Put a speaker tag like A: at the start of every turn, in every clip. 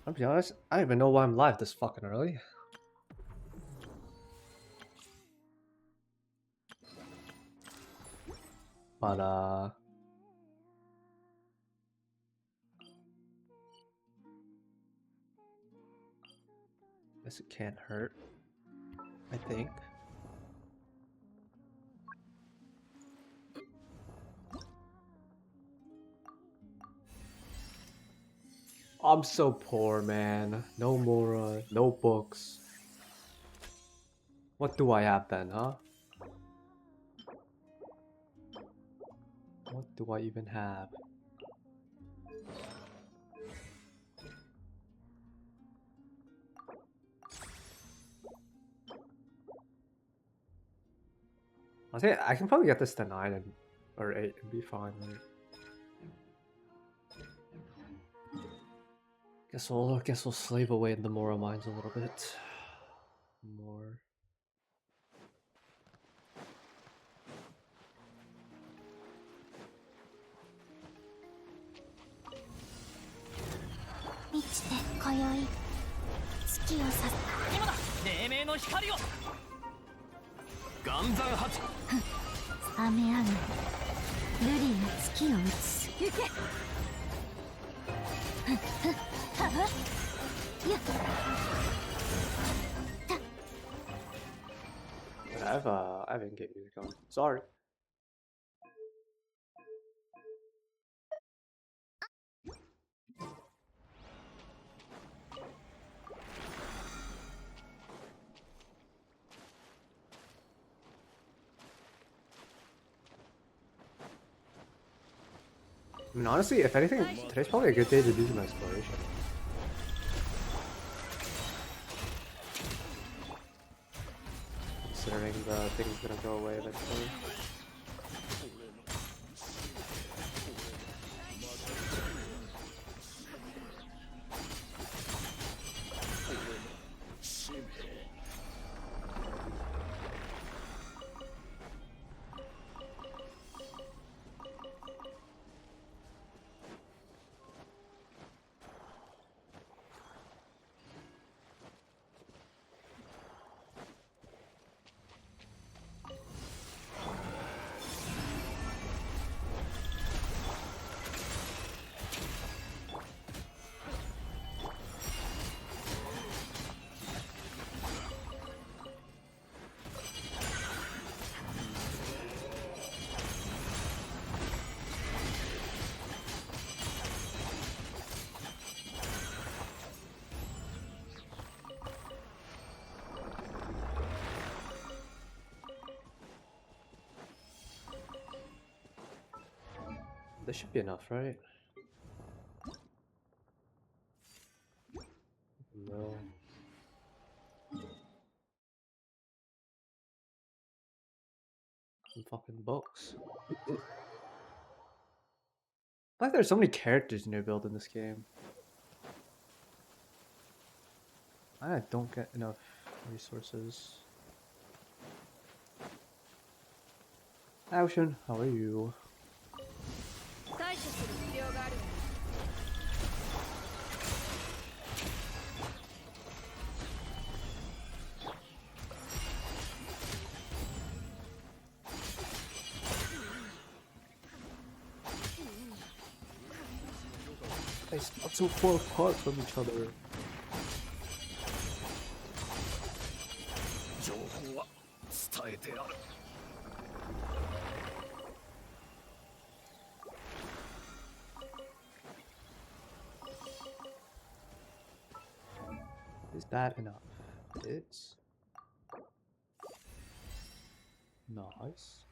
A: I'll be honest, I don't even know why I'm live this fucking early. But guess it can't hurt, I think. I'm so poor, man. No Mora, no books. What do I have then, huh? What do I even have? I think I can probably get this to 9 and, or 8 and be fine. Right? Guess we'll slave away in the Mora mines a little bit more. I have in-game music on. Sorry. I mean, honestly, if anything, today's probably a good day to do some exploration. Considering the thing's gonna go away eventually. This should be enough, right? No. Some fucking books. Like there's so many characters in your build in this game. I don't get enough resources. Ocean, how are you? They spot so far apart from each other. Is that enough? It's nice.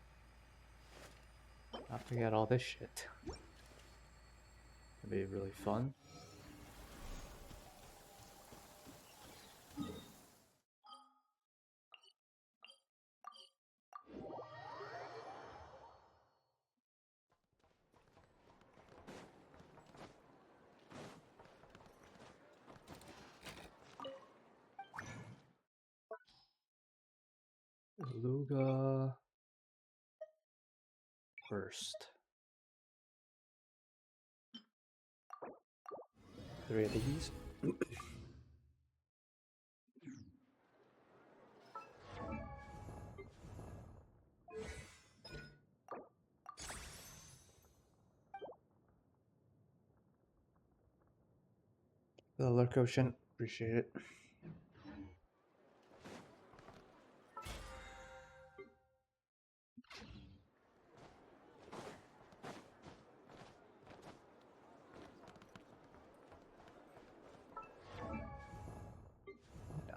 A: I forget all this shit. It'll be really fun. Luga first. 3 of these. The alert quotient, appreciate it.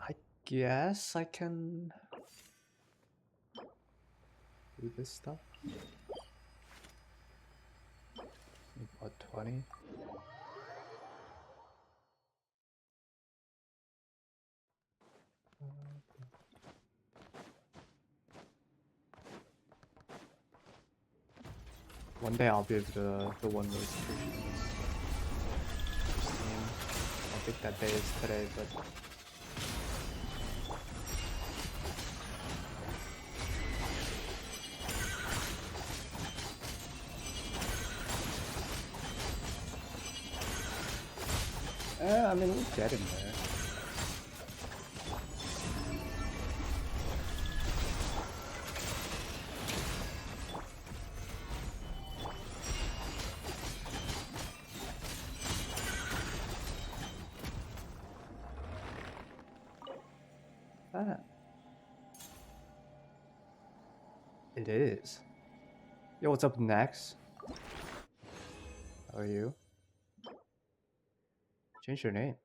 A: I guess I can do this stuff. About 20. One day I'll be able to the one notifications. I don't think that day is today, but I mean we'll get in there. It is. Yo, what's up next? How are you? Change your name.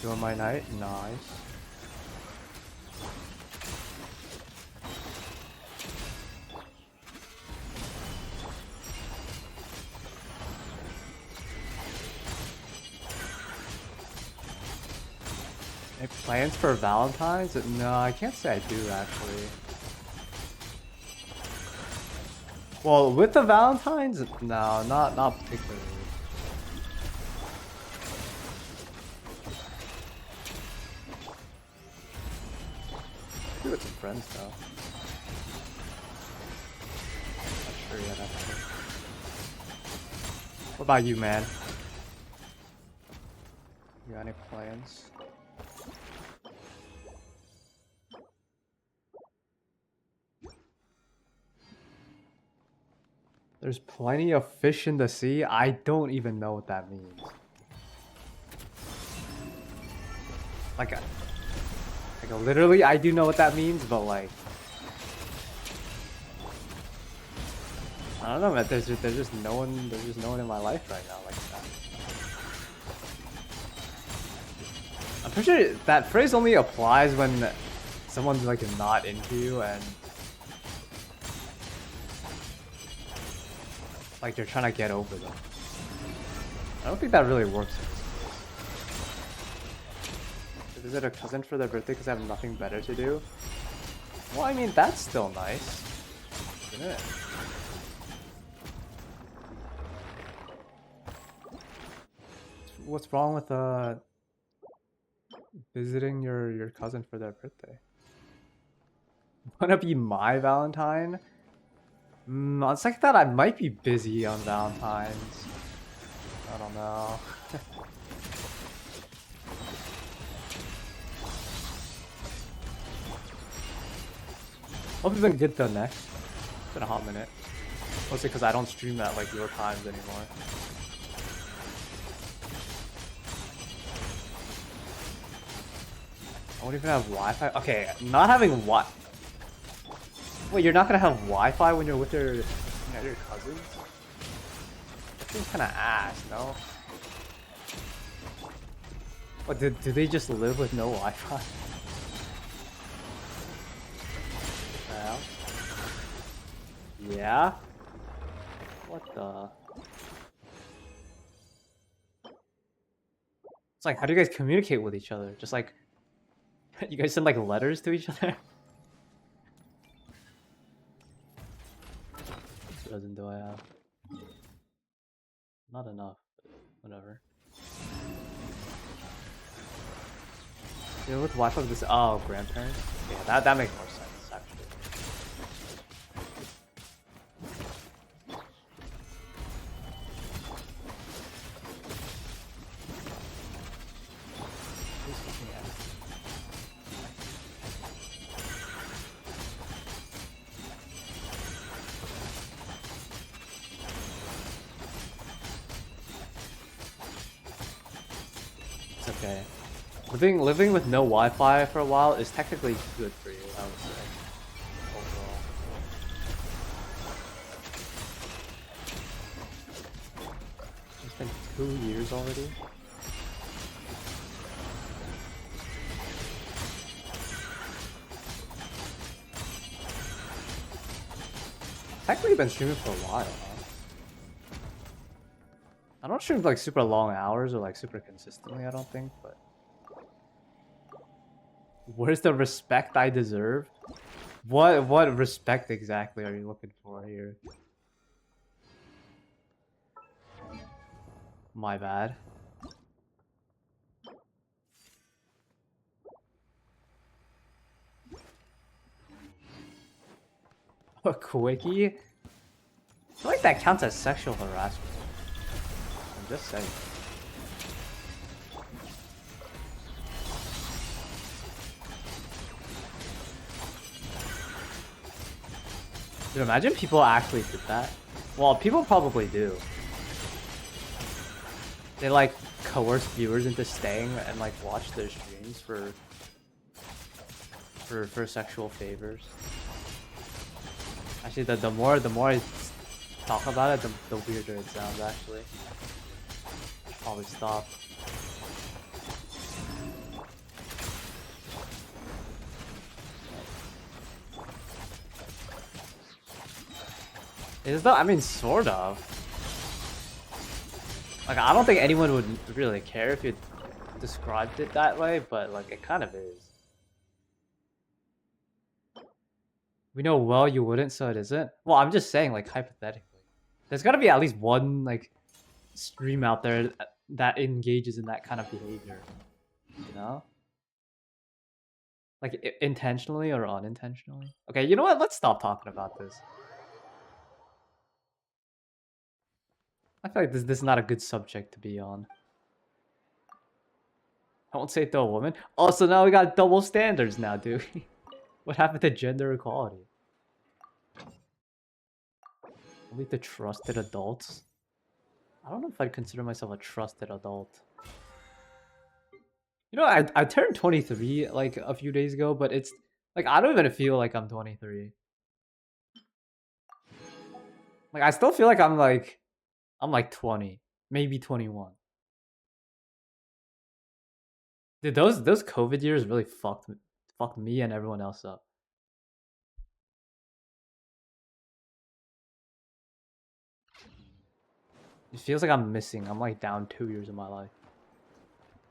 A: Doing my night? Nice. Any plans for Valentine's? No, I can't say I do actually. Well, with the Valentine's, no, not particularly. Do with some friends though. Not sure yet actually. What about you, man? You got any plans? There's plenty of fish in the sea. I don't even know what that means. Like literally, I do know what that means, but like, I don't know, man. There's just no one. There's just no one in my life right now like that. I'm pretty sure that phrase only applies when someone's like not into you and like you're trying to get over them. I don't think that really works. To visit a cousin for their birthday because I have nothing better to do. Well, I mean that's still nice, isn't it? What's wrong with visiting your cousin for their birthday? Wanna be my Valentine? On second thought, I might be busy on Valentine's. I don't know. Hope you've been good though, next. It's been a hot minute. Mostly because I don't stream at like your times anymore. I won't even have Wi-Fi. Okay, not having what? Wait, you're not gonna have Wi-Fi when you're with your cousins? That seems kind of ass, no? What, do they just live with no Wi-Fi? Yeah? What the? It's like, how do you guys communicate with each other? Just like, you guys send like letters to each other? What doesn't do I have? Not enough, but whatever. You know, with Wi-Fi with this, oh, grandparents? Yeah, that makes more sense, actually. Who's looking at it? It's okay. Living with no Wi-Fi for a while is technically good for you, I would say. Overall. It's been 2 years already. Technically been streaming for a while, huh? I don't stream like super long hours or like super consistently, I don't think, but where's the respect I deserve? What respect exactly are you looking for here? My bad. A quickie? I feel like that counts as sexual harassment. I'm just saying. Dude, imagine people actually did that. Well, people probably do. They like coerce viewers into staying and like watch their streams for sexual favors. Actually, the more I talk about it, the weirder it sounds. Actually, should probably stop. Is that? I mean, sort of. Like, I don't think anyone would really care if you described it that way, but like, it kind of is. We know well you wouldn't, so it isn't. Well, I'm just saying, like, hypothetically, there's gotta be at least one like stream out there that engages in that kind of behavior. You know? Like, intentionally or unintentionally. Okay, you know what? Let's stop talking about this. I feel like this is not a good subject to be on. I won't say it to a woman. Oh, so now we got double standards now, dude. What happened to gender equality? Only the trusted adults? I don't know if I'd consider myself a trusted adult. You know, I turned 23 like a few days ago, but it's like I don't even feel like I'm 23. Like I still feel like I'm like 20, maybe 21. Dude, those COVID years really fucked me and everyone else up. It feels like I'm missing. I'm like down 2 years of my life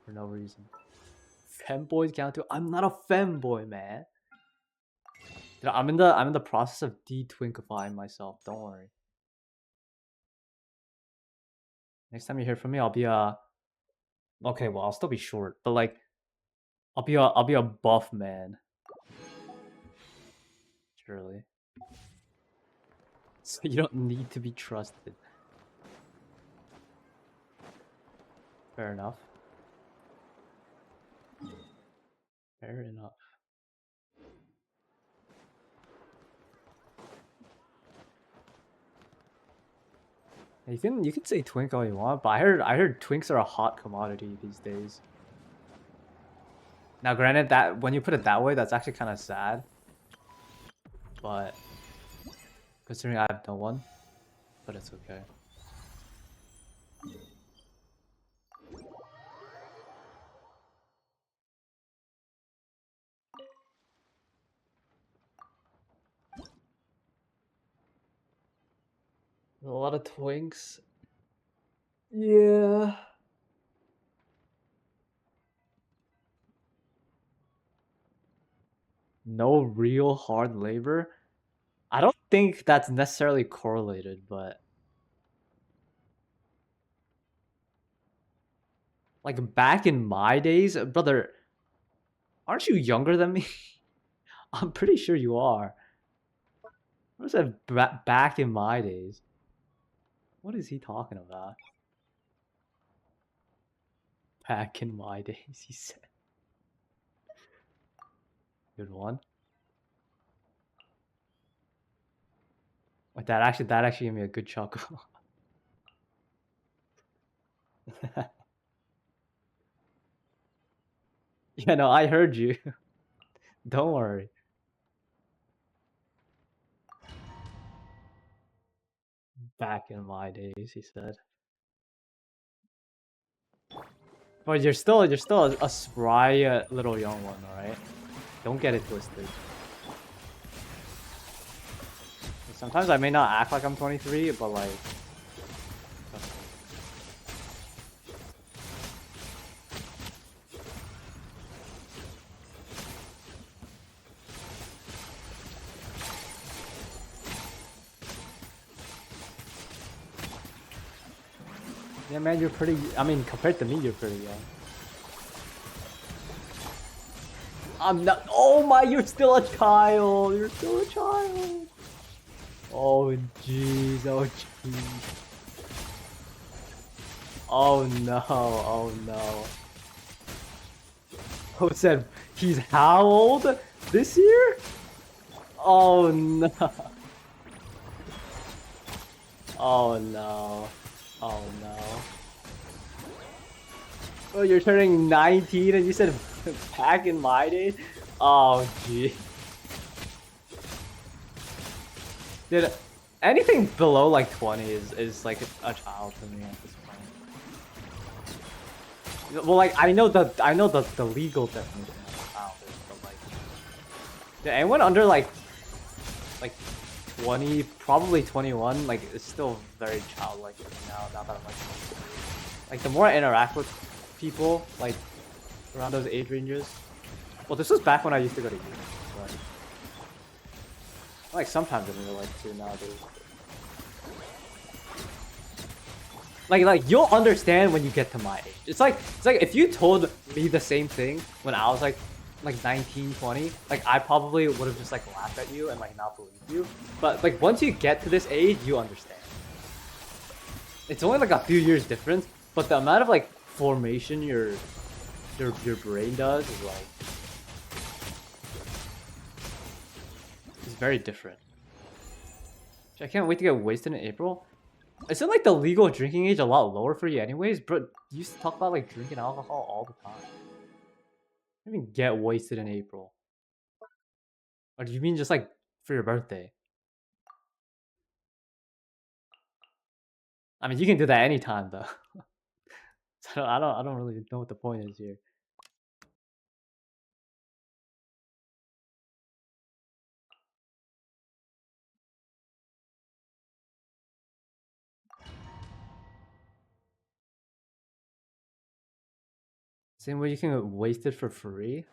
A: for no reason. Femboys count too. I'm not a femboy, man. Dude, I'm in the process of de-twinkifying myself. Don't worry. Next time you hear from me, I'll be okay. Well, I'll still be short, but like I'll be a buff man. Surely. So you don't need to be trusted. Fair enough. Fair enough. You can say twink all you want, but I heard twinks are a hot commodity these days. Now, granted, that when you put it that way, that's actually kind of sad. But considering I have no one, but it's okay. A lot of twinks. Yeah. No real hard labor. I don't think that's necessarily correlated, but Like back in my days, brother, aren't you younger than me? I'm pretty sure you are. I said back in my days. What is he talking about? Back in my days, he said. Good one. Like that actually gave me a good chuckle. Yeah, no, I heard you. Don't worry. Back in my days, he said. But you're still a spry little young one, alright? Don't get it twisted. Sometimes I may not act like I'm 23, but like... Yeah, man, you're pretty... I mean, compared to me, you're pretty young. I'm not... Oh my, you're still a child! You're still a child! Oh, jeez. Oh, jeez. Oh, no. Oh, no. Who said he's how old? This year? Oh, no. Oh, no. Oh, no. Oh, you're turning 19 and you said back in my days? Oh, gee. Dude, anything below like 20 is like a child to me at this point. Well, like I know the legal definition of a child is, but like, yeah, anyone under like 20, probably 21, like is still very childlike now. Now that I'm like the more I interact with people like around those age ranges. Well, this was back when I used to go to uni. But like sometimes in real life too nowadays. Like you'll understand when you get to my age. It's like if you told me the same thing when I was like 19, 20, like I probably would have just like laughed at you and like not believed you. But like once you get to this age, you understand. It's only like a few years difference, but the amount of like formation your brain does is like it's very different. I can't wait to get wasted in April. Isn't like the legal drinking age a lot lower for you anyways? Bro, you used to talk about like drinking alcohol all the time. I didn't even get wasted in April. Or do you mean just like for your birthday? I mean, you can do that anytime though. So I don't really know what the point is here. Same way you can get wasted for free.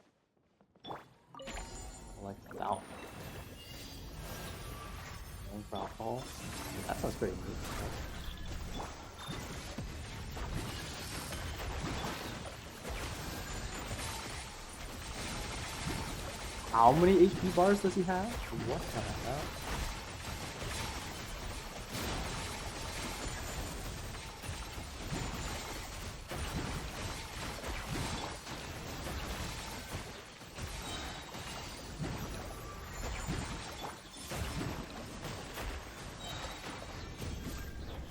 A: Like without paying for alcohol. That sounds pretty neat. How many HP bars does he have? What the hell?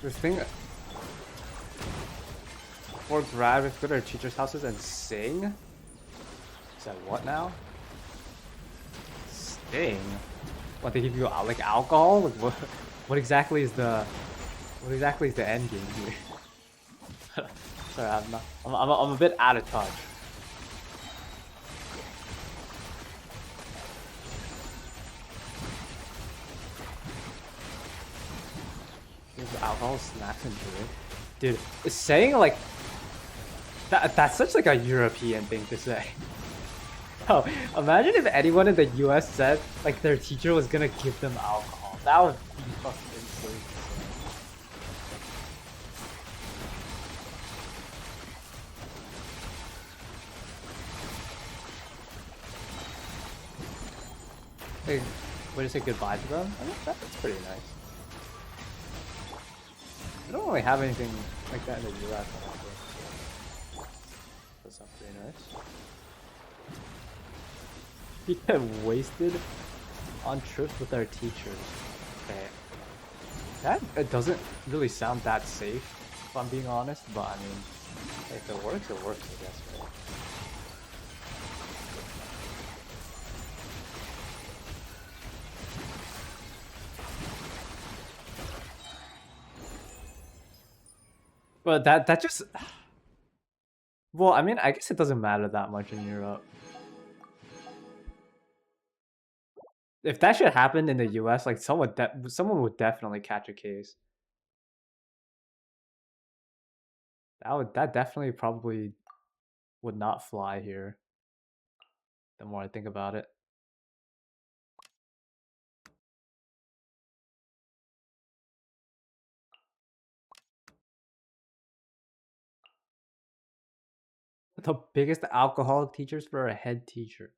A: This thing for grad, we have to go to our teachers' houses and sing? Is that what now? Sing? What, they give you like alcohol? Like, what exactly is the end game here? Sorry, I'm a bit out of touch. Alcohol, snacks, and drink. Dude, it's saying like that's such like a European thing to say. Oh, imagine if anyone in the US said like their teacher was gonna give them alcohol. That would be fucking insane. Like, way to say goodbye to them? I mean, that's pretty nice. We don't really have anything like that in the US, I don't think. That sounds pretty nice. You get wasted on trips with our teachers. Okay. That it doesn't really sound that safe, if I'm being honest, but I mean, if it works, I guess, right? But that just... Well, I mean, I guess it doesn't matter that much in Europe. If that shit happened in the US, like someone would definitely catch a case. That definitely probably would not fly here. The more I think about it. The biggest alcoholic teachers for a head teacher.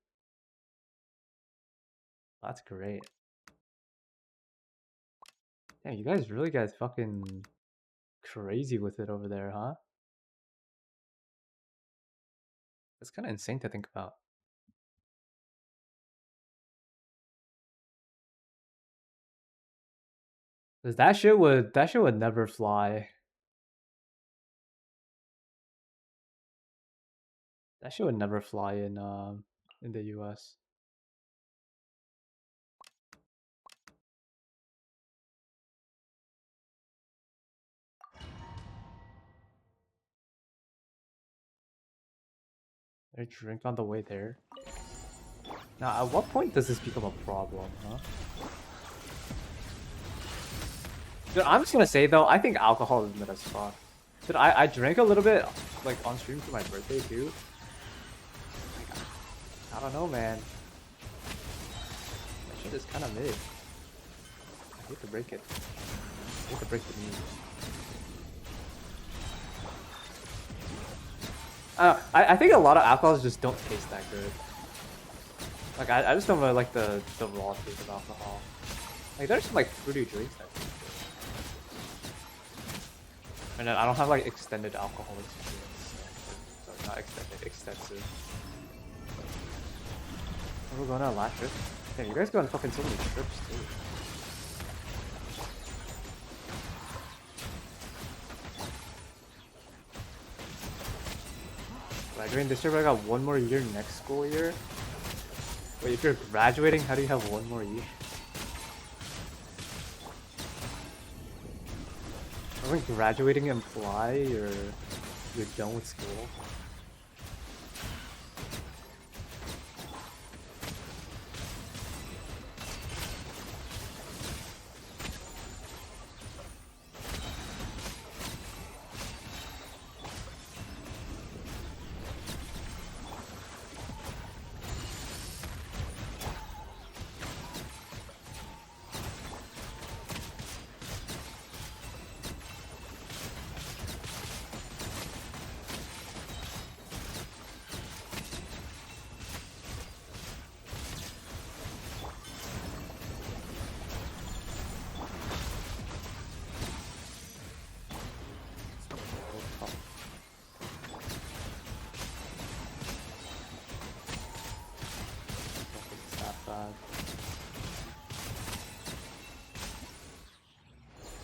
A: That's great. Yeah, you guys really got fucking crazy with it over there, huh? That's kind of insane to think about. Cause that shit would never fly. That shit would never fly in the US. They drink on the way there. Now, at what point does this become a problem, huh? Dude, I'm just gonna say though, I think alcohol is mid as fuck. Dude, I drank a little bit like on stream for my birthday too. Like, I don't know, man. That shit is kind of mid. I hate to break it. I hate to break the news. I think a lot of alcohols just don't taste that good. Like I just don't really like the raw taste of alcohol. Like there's some like fruity drinks that taste good. And then I don't have like extended alcohol experience. So not extended, extensive. Oh, we're going on a last trip. Damn, you guys go on fucking so many trips too. Graduating this year, but I got one more year next school year. Wait, if you're graduating, how do you have one more year? Doesn't graduating imply you're done with school?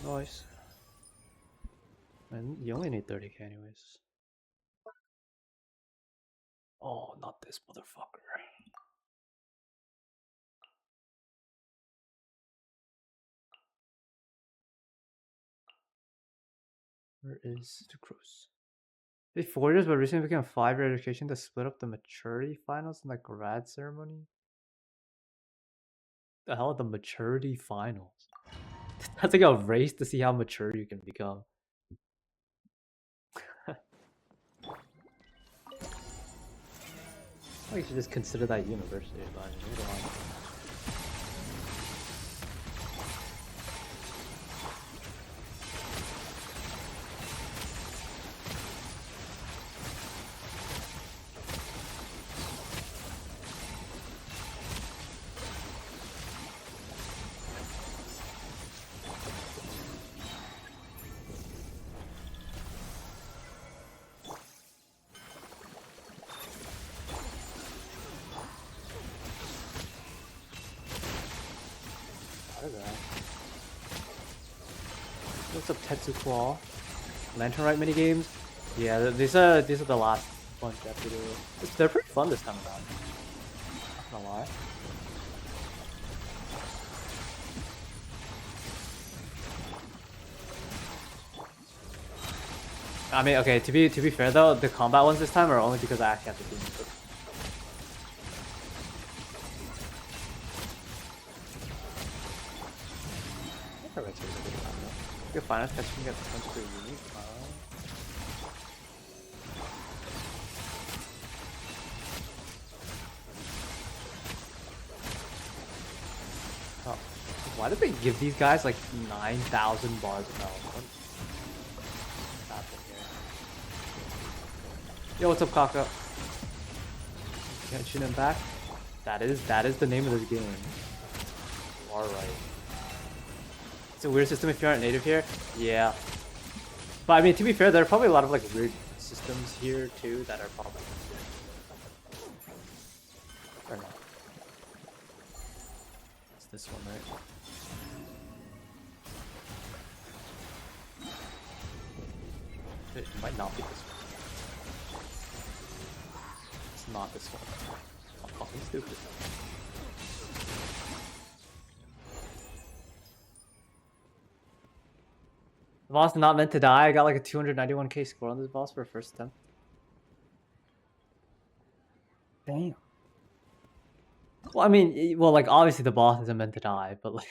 A: Nice. And you only need 30k anyways. Oh, not this motherfucker. Where is the cruise? 4 years, but recently became a 5-year education to split up the maturity finals and the grad ceremony. The hell are the maturity finals? That's like a race to see how mature you can become. I think you should just consider that university, but I mean, What's up, Tetsuko? Lantern Rite minigames? Yeah, these are the last bunch I have to do. They're pretty fun this time around. Not gonna lie. I mean, okay, to be fair though, the combat ones this time are only because I actually have to do them. Your finance catching gets punched to unique. Oh, why did they give these guys like 9,000 bars of health? What's happening here? Yo, what's up, Kaka? Genshin Impact? That is the name of this game. You are right. It's a weird system if you aren't native here. Yeah. But I mean, to be fair, there are probably a lot of like weird systems here too that are probably or not. It's this one, right? It might not be this one. It's not this one. I'm fucking stupid. The boss is not meant to die. I got like a 291k score on this boss for a first attempt. Damn. Well, I mean, well, like obviously the boss isn't meant to die, but like,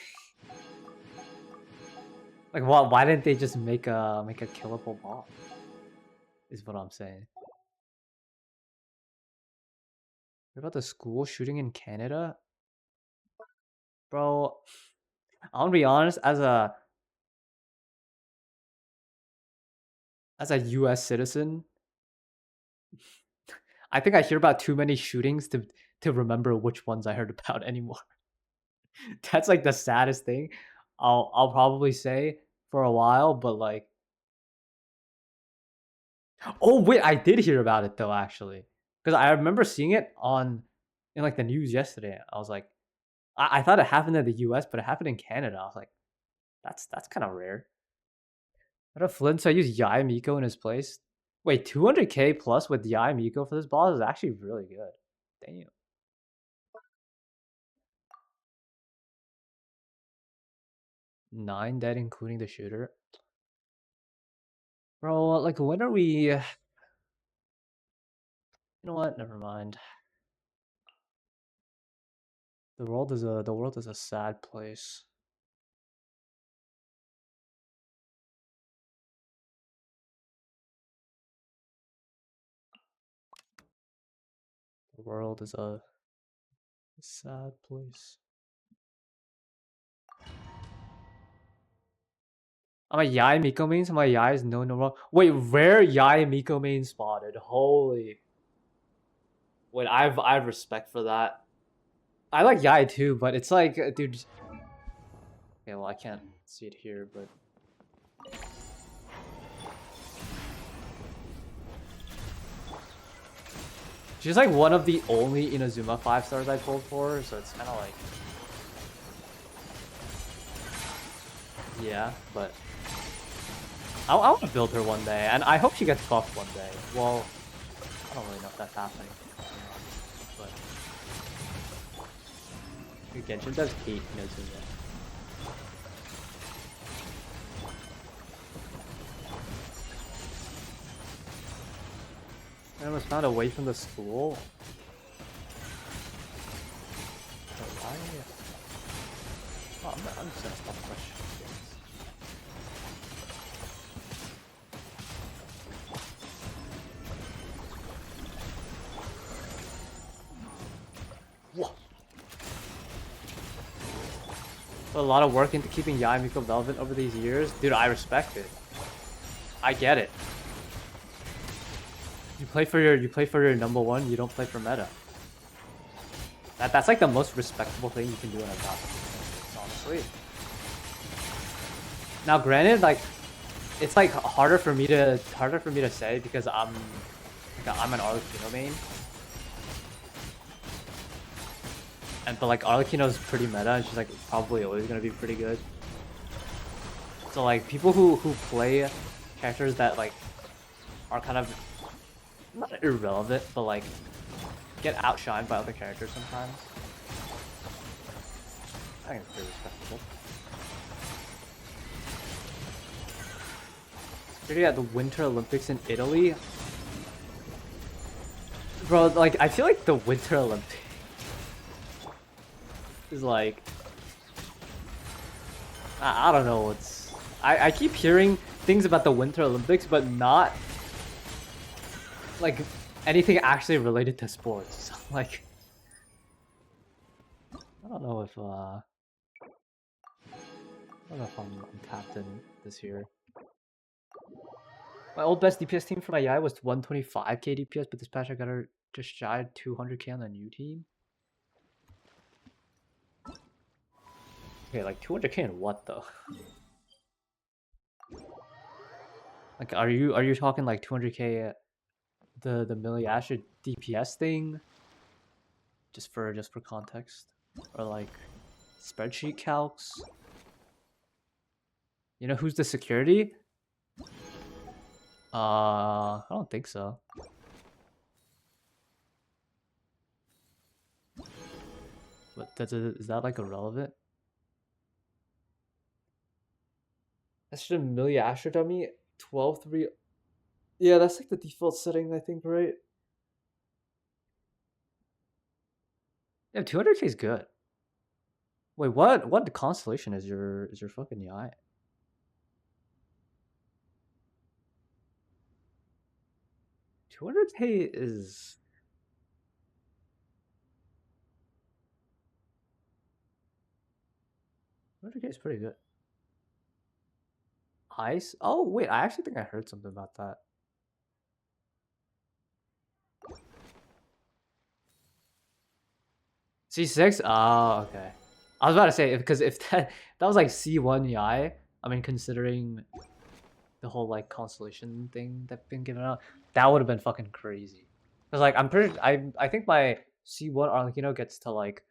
A: why didn't they just make a killable boss? Is what I'm saying. What about the school shooting in Canada, bro? I'll be honest, as a U.S. citizen, I think I hear about too many shootings to remember which ones I heard about anymore. That's like the saddest thing I'll probably say for a while, but like, oh wait, I did hear about it though actually, because I remember seeing it in like the news yesterday. I was like, I thought it happened in the U.S., but it happened in Canada. I was like, that's kind of rare. What a Flint, so I use Yai Miko in his place. Wait, 200k plus with Yai Miko for this boss is actually really good. Damn. Nine dead, including the shooter. Bro, like when are we? You know what? Never mind. The world is a sad place. The world is a sad place. I'm a Yai Miko main, so my Yai is no wrong. Wait, rare Yai Miko main spotted. Holy. Wait, I have respect for that. I like Yai too, but it's like, dude. Okay, well I can't see it here, but. She's like one of the only Inazuma 5 stars I pulled for, so it's kind of like. Yeah, but. I want to build her one day, and I hope she gets buffed one day. Well, I don't really know if that's happening. But. Genshin does hate Inazuma. I was found away from the school. Why? Oh, I'm just gonna stop questioning things. What? Put a lot of work into keeping Yai Miko relevant over these years. Dude, I respect it. I get it. You play for your number one, you don't play for meta. That's like the most respectable thing you can do in a top, honestly. Now granted, like it's like harder for me to say because I'm an Arlecchino main. But like Arlecchino's pretty meta and she's like probably always gonna be pretty good. So like people who play characters that like are kind of not irrelevant, but like get outshined by other characters sometimes. I think it's pretty respectable. Security at the Winter Olympics in Italy. Bro, like, I feel like the Winter Olympics is like... I don't know what's... I keep hearing things about the Winter Olympics, but not... like, anything actually related to sports. So, like... I don't know if, I don't know if I'm tapped in this year. My old best DPS team for my Yai was 125k DPS, but this patch I got her just shy of 200k on the new team. Okay, like 200k in what though? Like, are you talking like 200k the Miliasha DPS thing? Just for context, or like spreadsheet calcs? You know who's the security? I don't think so. But is that like irrelevant? That's just a Miliasha dummy. 12-3. Yeah, that's like the default setting, I think, right? Yeah, 200k is good. Wait, what constellation is your fucking Yai? 200k is... 200k is pretty good. Ice? Oh, wait, I actually think I heard something about that. C6? Oh, okay. I was about to say, because if that was like C1 Yai, I mean, considering the whole like constellation thing that's been given out, that would have been fucking crazy. Because like, I think my C1 Arlecchino gets to like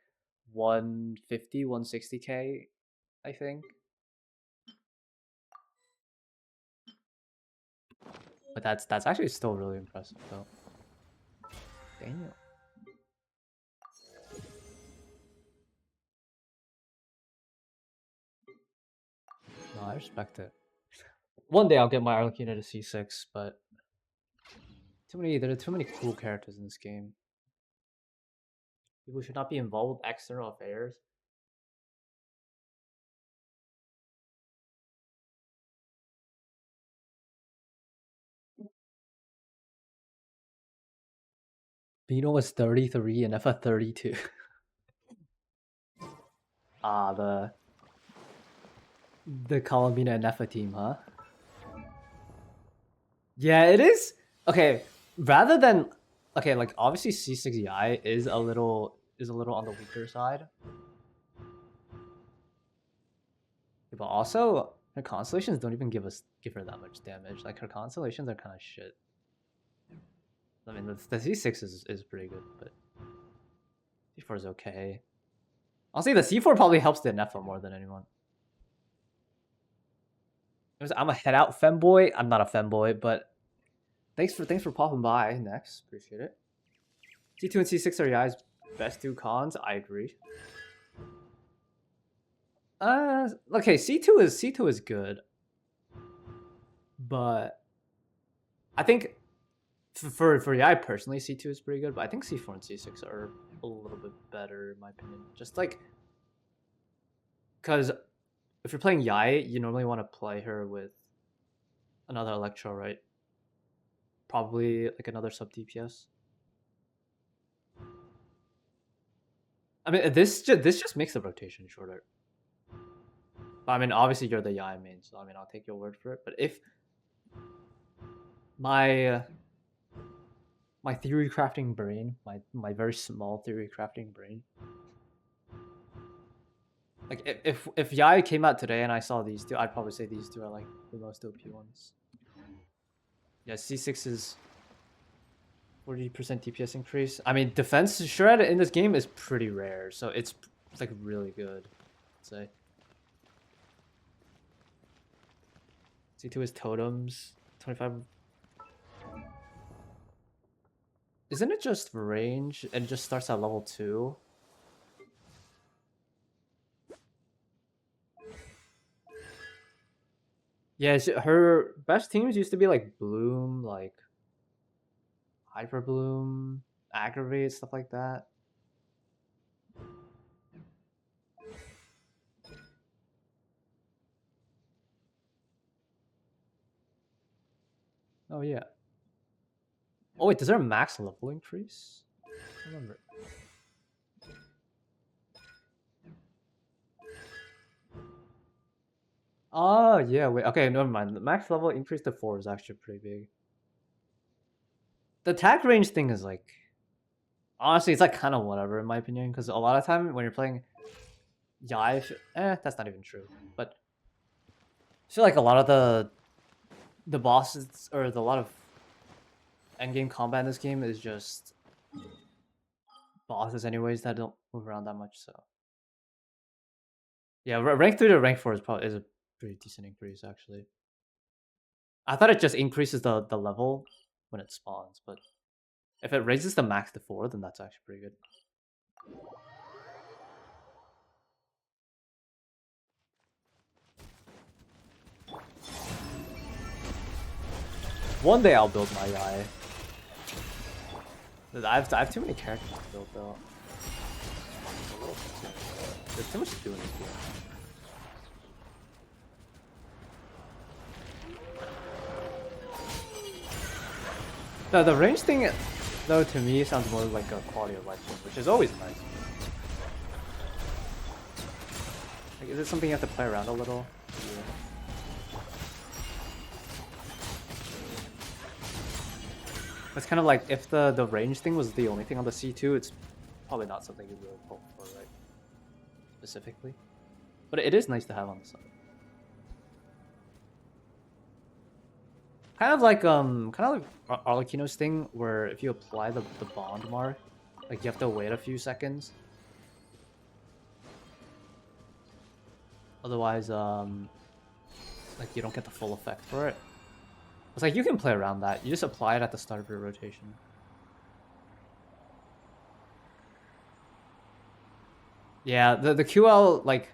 A: 150, 160k, I think. But that's actually still really impressive though. Damn. No, I respect it. One day I'll get my Arlecchino to C6, but there are too many cool characters in this game. People should not be involved with external affairs. Bino was 33 and F 32. Ah, the Columbina and Nefa team, huh? Yeah, it is. Okay, rather than like obviously C6i is a little on the weaker side. But also her constellations don't even give her that much damage. Like her constellations are kind of shit. I mean, the C6 is pretty good, but C4 is okay. Honestly, the C4 probably helps the Nefa more than anyone. I'm a head out femboy. I'm not a femboy, but thanks for popping by. Next, appreciate it. C2 and C6 are Yai's best two cons. I agree. Okay, C2 is good, but I think for Yai personally, C2 is pretty good. But I think C4 and C6 are a little bit better in my opinion. Just like because if you're playing Yai, you normally want to play her with another Electro, right? Probably like another sub DPS. I mean, this just makes the rotation shorter. But I mean, obviously you're the Yai main, so I mean, I'll take your word for it. But if my theory crafting brain, my very small theory crafting brain, like if Yai came out today and I saw these two, I'd probably say these two are like the most OP ones. Yeah, C6 is 40% DPS increase. I mean, defense shred in this game is pretty rare, so it's like really good, I'd say. C2 is totems. 25. Isn't it just range and it just starts at level 2? Yeah, her best teams used to be like Bloom, like Hyper Bloom, Aggravate, stuff like that. Oh yeah. Oh wait, does there a max level increase? I remember. Oh yeah, wait. Okay, never mind. The max level increase to 4 is actually pretty big. The attack range thing is like, honestly, it's like kind of whatever in my opinion. Because a lot of time when you're playing Yai, that's not even true. But I feel like a lot of the bosses or a lot of endgame combat in this game is just bosses anyways that don't move around that much. So yeah, rank 3 to rank 4 is a pretty decent increase actually. I thought it just increases the level when it spawns, but if it raises the max to 4, then that's actually pretty good. One day I'll build my Yai. I have too many characters to build though. There's too much to do in this game. The range thing, though, to me sounds more like a quality of life thing, which is always nice. Like, is it something you have to play around a little? Yeah. It's kind of like if the range thing was the only thing on the C2, it's probably not something you really hope for, right? Specifically, but it is nice to have on the side. Kind of like Arlecchino's thing, where if you apply the bond mark, like you have to wait a few seconds. Otherwise, like you don't get the full effect for it. It's like you can play around that. You just apply it at the start of your rotation. Yeah, the QL like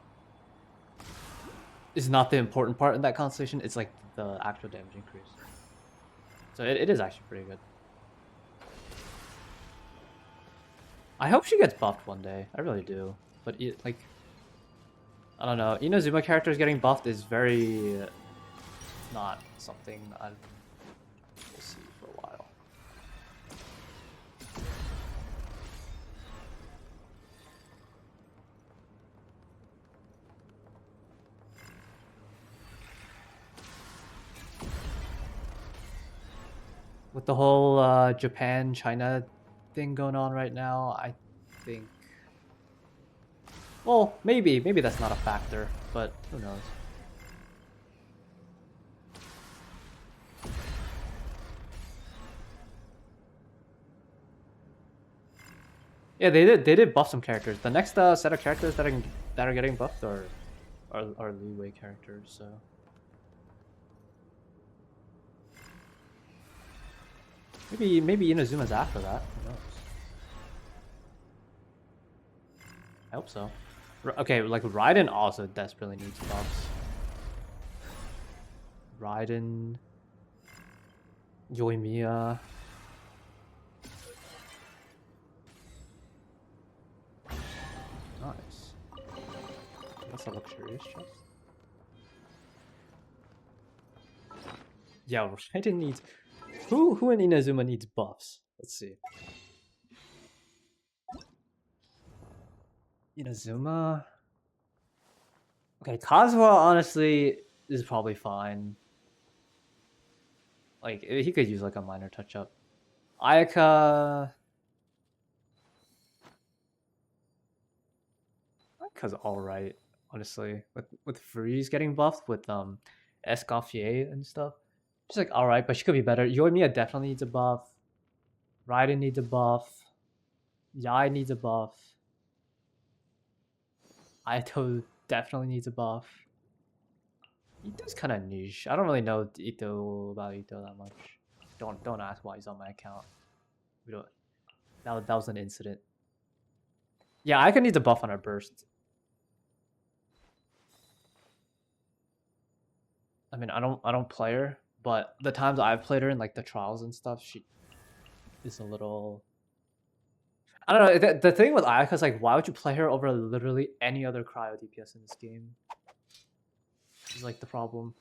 A: is not the important part in that constellation. It's like the actual damage increase. So it is actually pretty good. I hope she gets buffed one day. I really do. But like, I don't know. Inazuma characters getting buffed is very not something I will see for a while. With the whole Japan-China thing going on right now, I think... Well, maybe that's not a factor, but who knows. Yeah, they did buff some characters. The next set of characters that are getting buffed are leeway characters, so... Maybe Inazuma's after that. Who knows? I hope so. Okay, like Raiden also desperately needs buffs. Raiden, Yoimiya. Nice. That's a luxurious chest. Yeah, Raiden needs. Who in Inazuma needs buffs? Let's see. Inazuma. Okay, Kazuha honestly is probably fine. Like he could use like a minor touch up. Ayaka. Ayaka's alright, honestly. With Freeze getting buffed with Escoffier and stuff. She's like alright, but she could be better. Yoimiya definitely needs a buff. Raiden needs a buff. Yai needs a buff. Aito definitely needs a buff. Ito's kind of niche. I don't really know about Ito that much. Don't ask why he's on my account. We don't. That was an incident. Yeah, I could need to buff on her burst. I mean, I don't play her, but the times I've played her in like the trials and stuff, she is a little. I don't know. The thing with Ayaka is like, why would you play her over literally any other cryo DPS in this game? Is like the problem.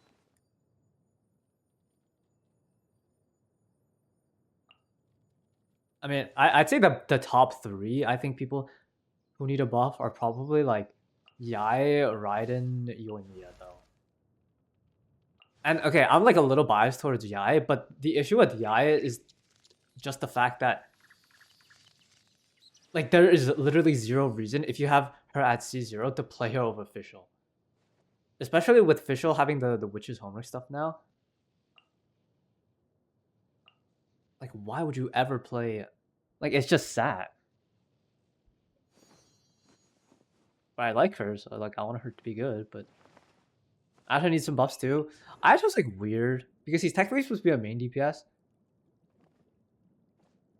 A: I mean, I'd say the top three. I think people who need a buff are probably like Yae, Raiden, Yoimiya though. And okay, I'm like a little biased towards Yae, but the issue with Yae is just the fact that like there is literally zero reason if you have her at C0 to play her over Fischl. Especially with Fischl having the witch's homework stuff now. Like, why would you ever play? Like, it's just sad. But I like her, so like I want her to be good. But Asha needs some buffs too. Asha's like weird because he's technically supposed to be a main DPS,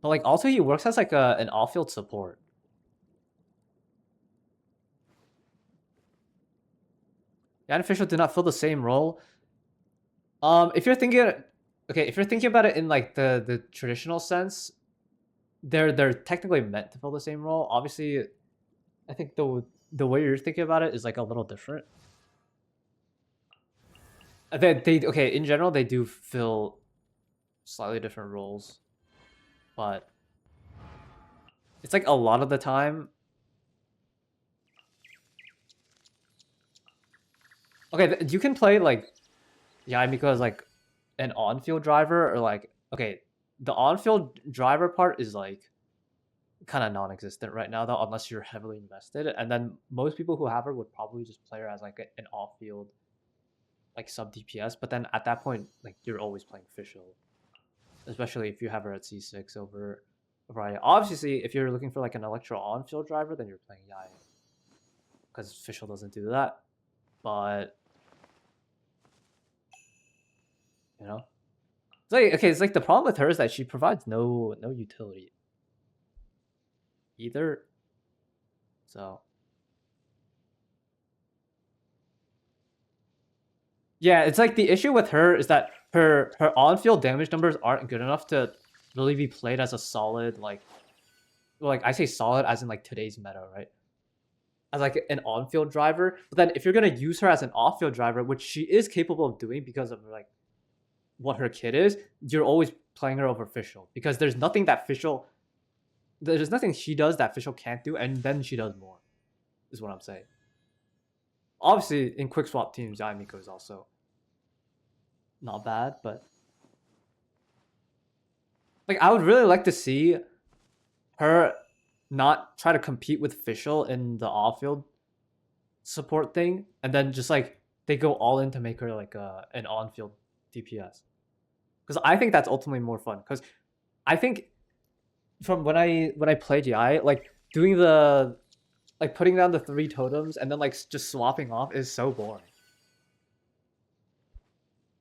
A: but like also he works as like an off-field support. Yeah, and Fischl did not fill the same role. If you're thinking, okay, if you're thinking about it in like the traditional sense, they're technically meant to fill the same role. Obviously, I think the way you're thinking about it is like a little different. They okay, in general they do fill slightly different roles, but it's like a lot of the time. Okay, you can play like Yaimiko as like an on-field driver or like okay, the on-field driver part is like kind of non-existent right now though, unless you're heavily invested. And then most people who have her would probably just play her as like an off-field like sub DPS. But then at that point, like you're always playing Fischl, especially if you have her at C6 over Yaya. Obviously, if you're looking for like an Electro on-field driver, then you're playing Yaya because Fischl doesn't do that. But you know, it's like okay, it's like the problem with her is that she provides no utility either. So yeah, it's like the issue with her is that her on-field damage numbers aren't good enough to really be played as a solid like I say solid as in like today's meta, right? As like an on-field driver. But then if you're gonna use her as an off-field driver, which she is capable of doing because of like what her kit is, you're always playing her over Fischl because there's nothing she does that Fischl can't do, and then she does more. Is what I'm saying. Obviously, in quick swap teams, Yaimiko is also not bad, but like I would really like to see her not try to compete with Fischl in the off-field support thing, and then just like they go all in to make her like an on-field DPS. Because I think that's ultimately more fun. Because I think from when I played GI, like doing the like putting down the 3 totems and then like just swapping off is so boring.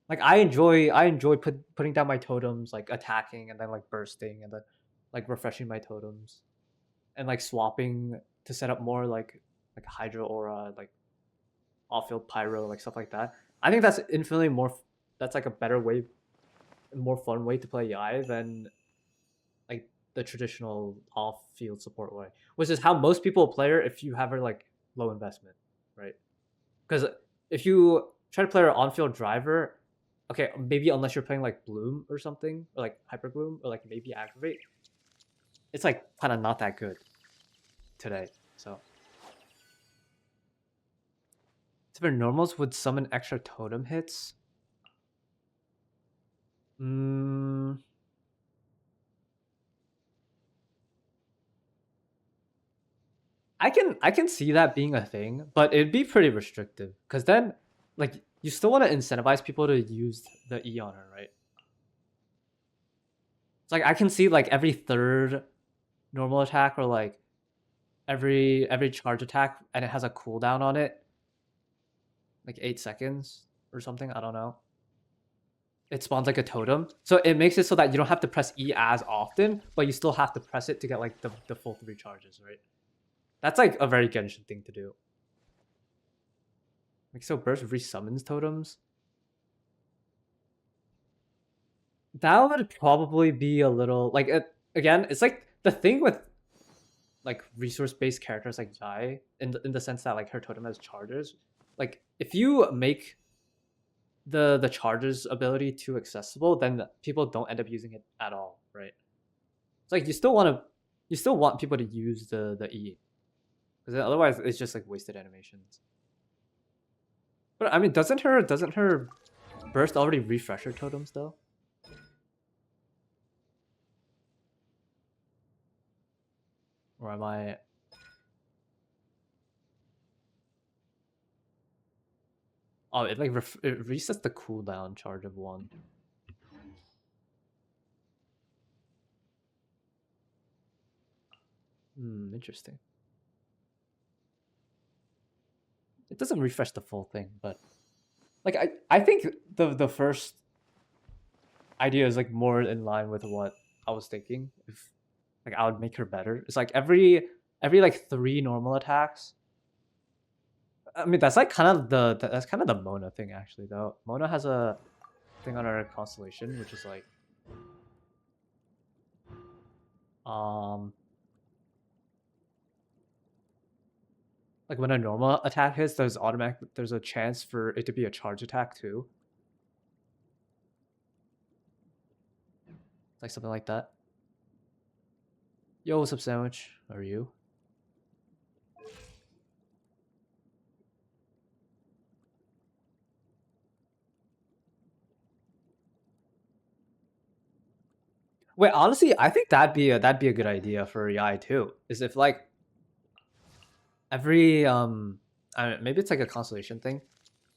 A: Like I enjoy putting down my totems, like attacking and then like bursting and then like refreshing my totems and like swapping to set up more like Hydra Aura, like off-field Pyro, like stuff like that. I think that's infinitely more. That's like a better way, more fun way to play Yai than like the traditional off-field support way, which is how most people play her if you have her like low investment, right? Because if you try to play her on-field driver, okay, maybe unless you're playing like Bloom or something, or like Hyper Bloom, or like maybe Aggravate, it's like kind of not that good today. So for normals would summon extra totem hits. I can see that being a thing, but it'd be pretty restrictive because then like you still want to incentivize people to use the E on her, right? It's like I can see like every third normal attack or like every charge attack and it has a cooldown on it, like 8 seconds. or something. I don't know. It spawns like a totem, so it makes it so that you don't have to press E as often, but you still have to press it to get like the full 3 charges, right? That's like a very Genshin thing to do. Like, so burst resummons totems. That would probably be a little like again. It's like the thing with like resource-based characters like Jai in the sense that like her totem has charges. Like if you make the charges ability too accessible, then people don't end up using it at all, right? It's like you still want people to use the E, because otherwise it's just like wasted animations. But I mean, doesn't her burst already refresh her totems though? Or am I? Oh, it like it resets the cooldown charge of 1. Interesting. It doesn't refresh the full thing, but like I think the first idea is like more in line with what I was thinking. If like I would make her better. It's like every like 3 normal attacks. I mean that's like kind of the Mona thing actually though. Mona has a thing on her constellation which is like when a normal attack hits, there's a chance for it to be a charge attack too. Like something like that. Yo, what's up, sandwich? How are you? Wait, honestly, I think that'd be a good idea for Yai too. Is if like every I don't know, maybe it's like a constellation thing.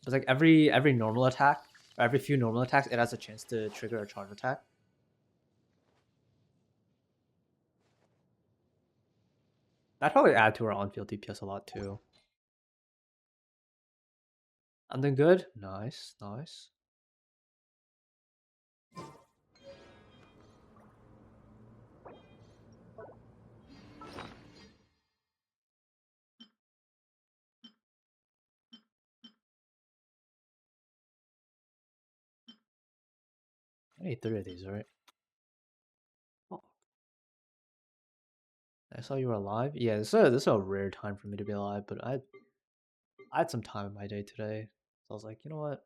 A: It's like every normal attack, or every few normal attacks, it has a chance to trigger a charge attack. That'd probably add to our on-field DPS a lot too. I'm doing good. Nice, nice. I ate 3 of these, right? Oh. I saw you were alive. Yeah, this is a rare time for me to be alive, but I had some time in my day today. So I was like, you know what?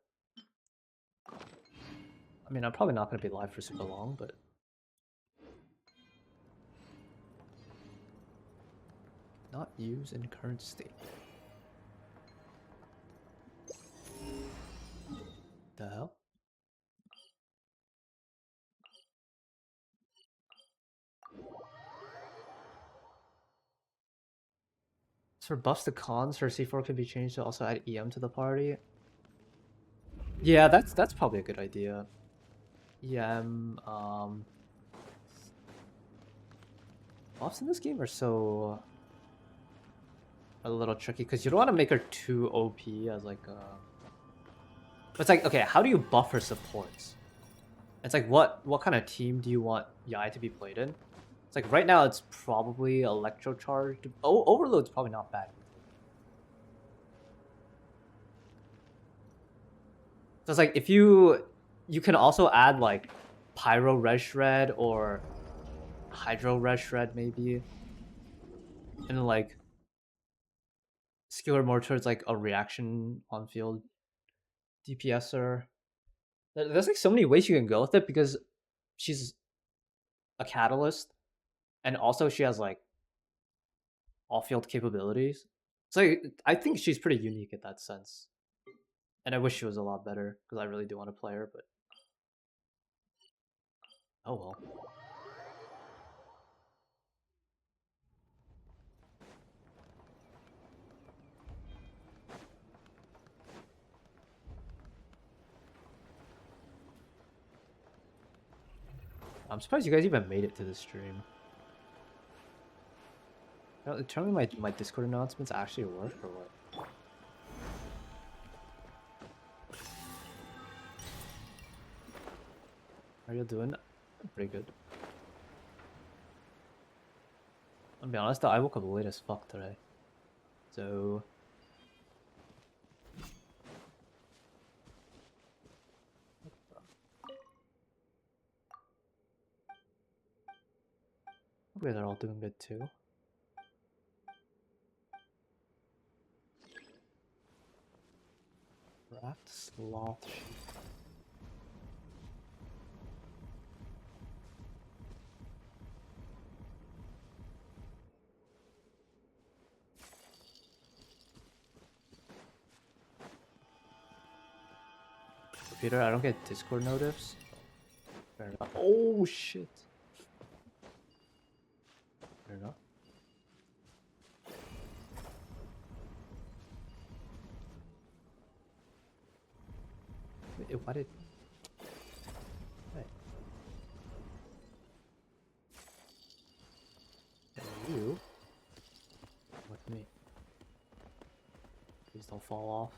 A: I mean, I'm probably not going to be live for super long, but not use in current state. The hell? So for buffs to cons, her C4 can be changed to also add EM to the party. Yeah, that's probably a good idea. EM, buffs in this game are so a little tricky because you don't want to make her too OP as like It's like, okay, how do you buff her supports? It's like what kind of team do you want Yai to be played in? It's like right now it's probably Electro Charged. Oh, Overload's probably not bad. So it's like if you can also add like Pyro Red Shred or Hydro Red Shred maybe. And like skew her more towards like a reaction on field DPSer. There's like so many ways you can go with it because she's a catalyst and also she has like off-field capabilities. So I think she's pretty unique in that sense. And I wish she was a lot better because I really do want to play her, but oh well. I'm surprised you guys even made it to the stream. Tell me my Discord announcements actually work or what? How are you doing? Pretty good. I'll be honest, I woke up late as fuck today. So... Hopefully they're all doing good too. Wrapped sloth sheep. Peter, I don't get Discord notifs. Fair enough. Oh shit. Fair enough. Wait, why did... Hey. And you? With me. Please don't fall off.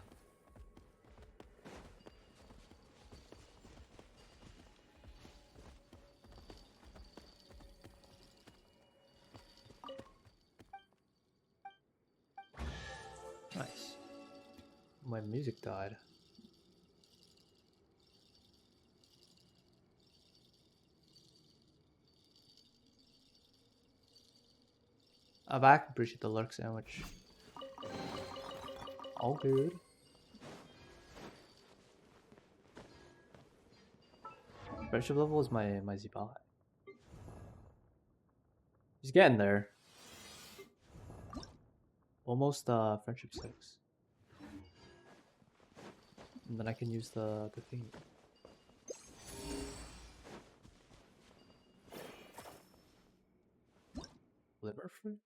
A: Nice. My music died. I'm back. Appreciate the lurk sandwich. All good. Friendship level is my Ziba. He's getting there. Almost friendship 6. And then I can use the thing. Liver fruit?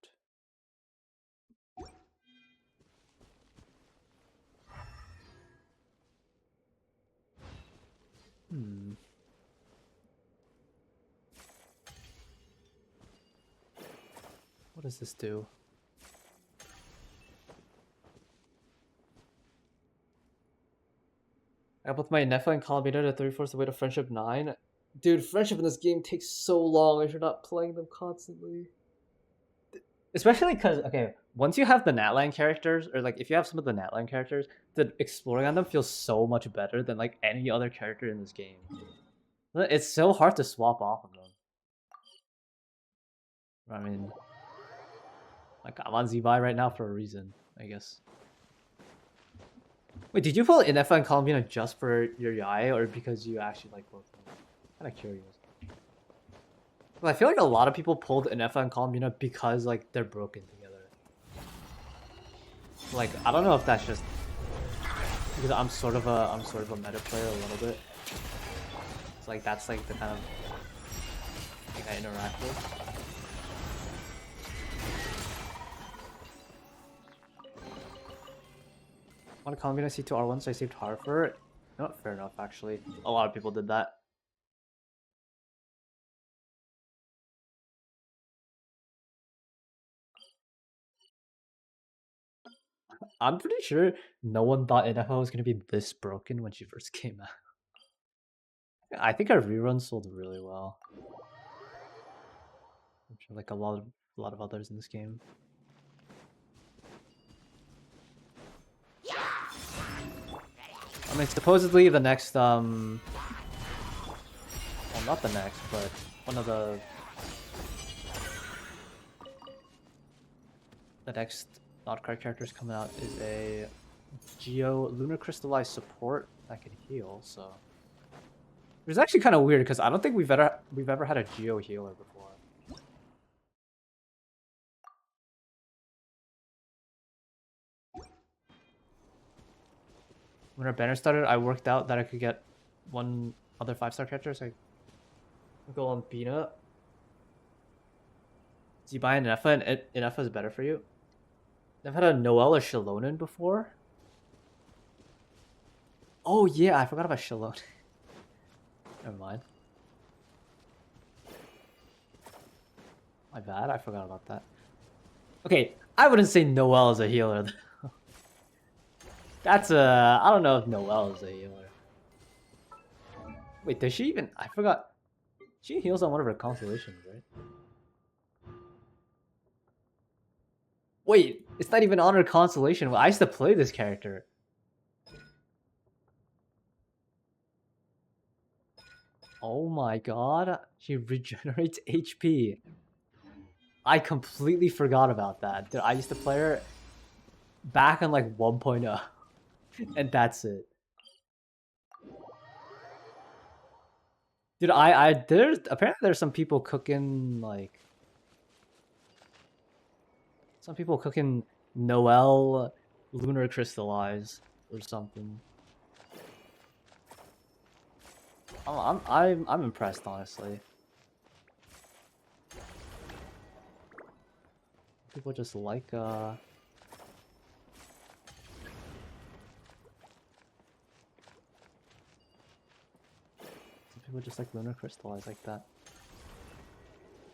A: What does this do? I got both my Nepha and Colombiano to 3/4 the way to Friendship 9. Dude, Friendship in this game takes so long if you're not playing them constantly. Especially because, okay, once you have the Natlan characters, or like if you have some of the Natlan characters, the exploring on them feels so much better than like any other character in this game. It's so hard to swap off of them. I mean, like I'm on Zibai right now for a reason, I guess. Wait, did you pull Inefa and Colombiana just for your Yai, or because you actually like both of them? Kind of curious. Well, I feel like a lot of people pulled Inefa and Colombiana because like they're broken together. Like I don't know if that's just because I'm sort of a meta player a little bit. It's like that's like the kind of thing I interact with. I want to combine C2 R1, so I saved Harper. Not fair enough, actually. A lot of people did that. I'm pretty sure no one thought NFL was going to be this broken when she first came out. I think our rerun sold really well. I'm sure like a lot of others in this game. I mean, supposedly the next, well, not the next, but one of the next not-card characters coming out is a Geo Lunar Crystallized support that can heal, so... It was actually kind of weird, because I don't think we've ever had a Geo healer before. When our banner started, I worked out that I could get one other 5-star character, so I go on Bina. Zibai and Nefa, and Nefa is better for you. I've had a Noelle or Shalonen before. Oh yeah, I forgot about Shalonen. Never mind. My bad, I forgot about that. Okay, I wouldn't say Noelle is a healer. That's a... I don't know if Noelle is a healer. Wait, does she even... I forgot. She heals on one of her constellations, right? Wait, it's not even on her constellation. I used to play this character. Oh my god, she regenerates HP. I completely forgot about that. Dude, I used to play her back on like 1.0, and that's it. Dude, there's apparently there's some people cooking like Noel lunar crystallize or something. I'm impressed, honestly. People just like some people just like lunar crystallize like that.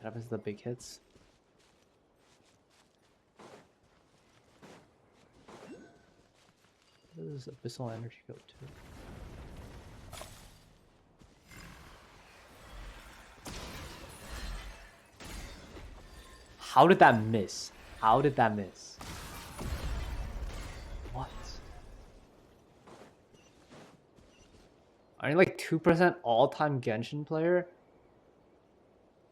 A: It happens to the big hits. Where does abyssal energy go to? How did that miss? How did that miss? What? Are you like 2% all-time Genshin player?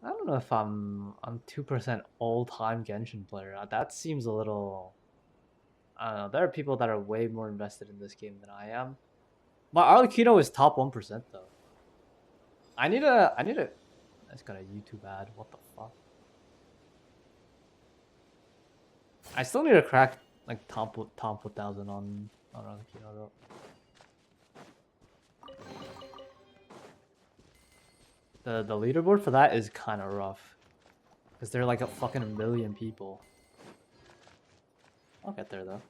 A: I don't know if I'm 2% all-time Genshin player. That seems a little... I don't know. There are people that are way more invested in this game than I am. My Arlecchino is top 1% though. I need a... That's got a YouTube ad. What the fuck? I still need to crack like top 1000 on Arlecchino though. The leaderboard for that is kind of rough. Because they're like a fucking million people. I'll get there though.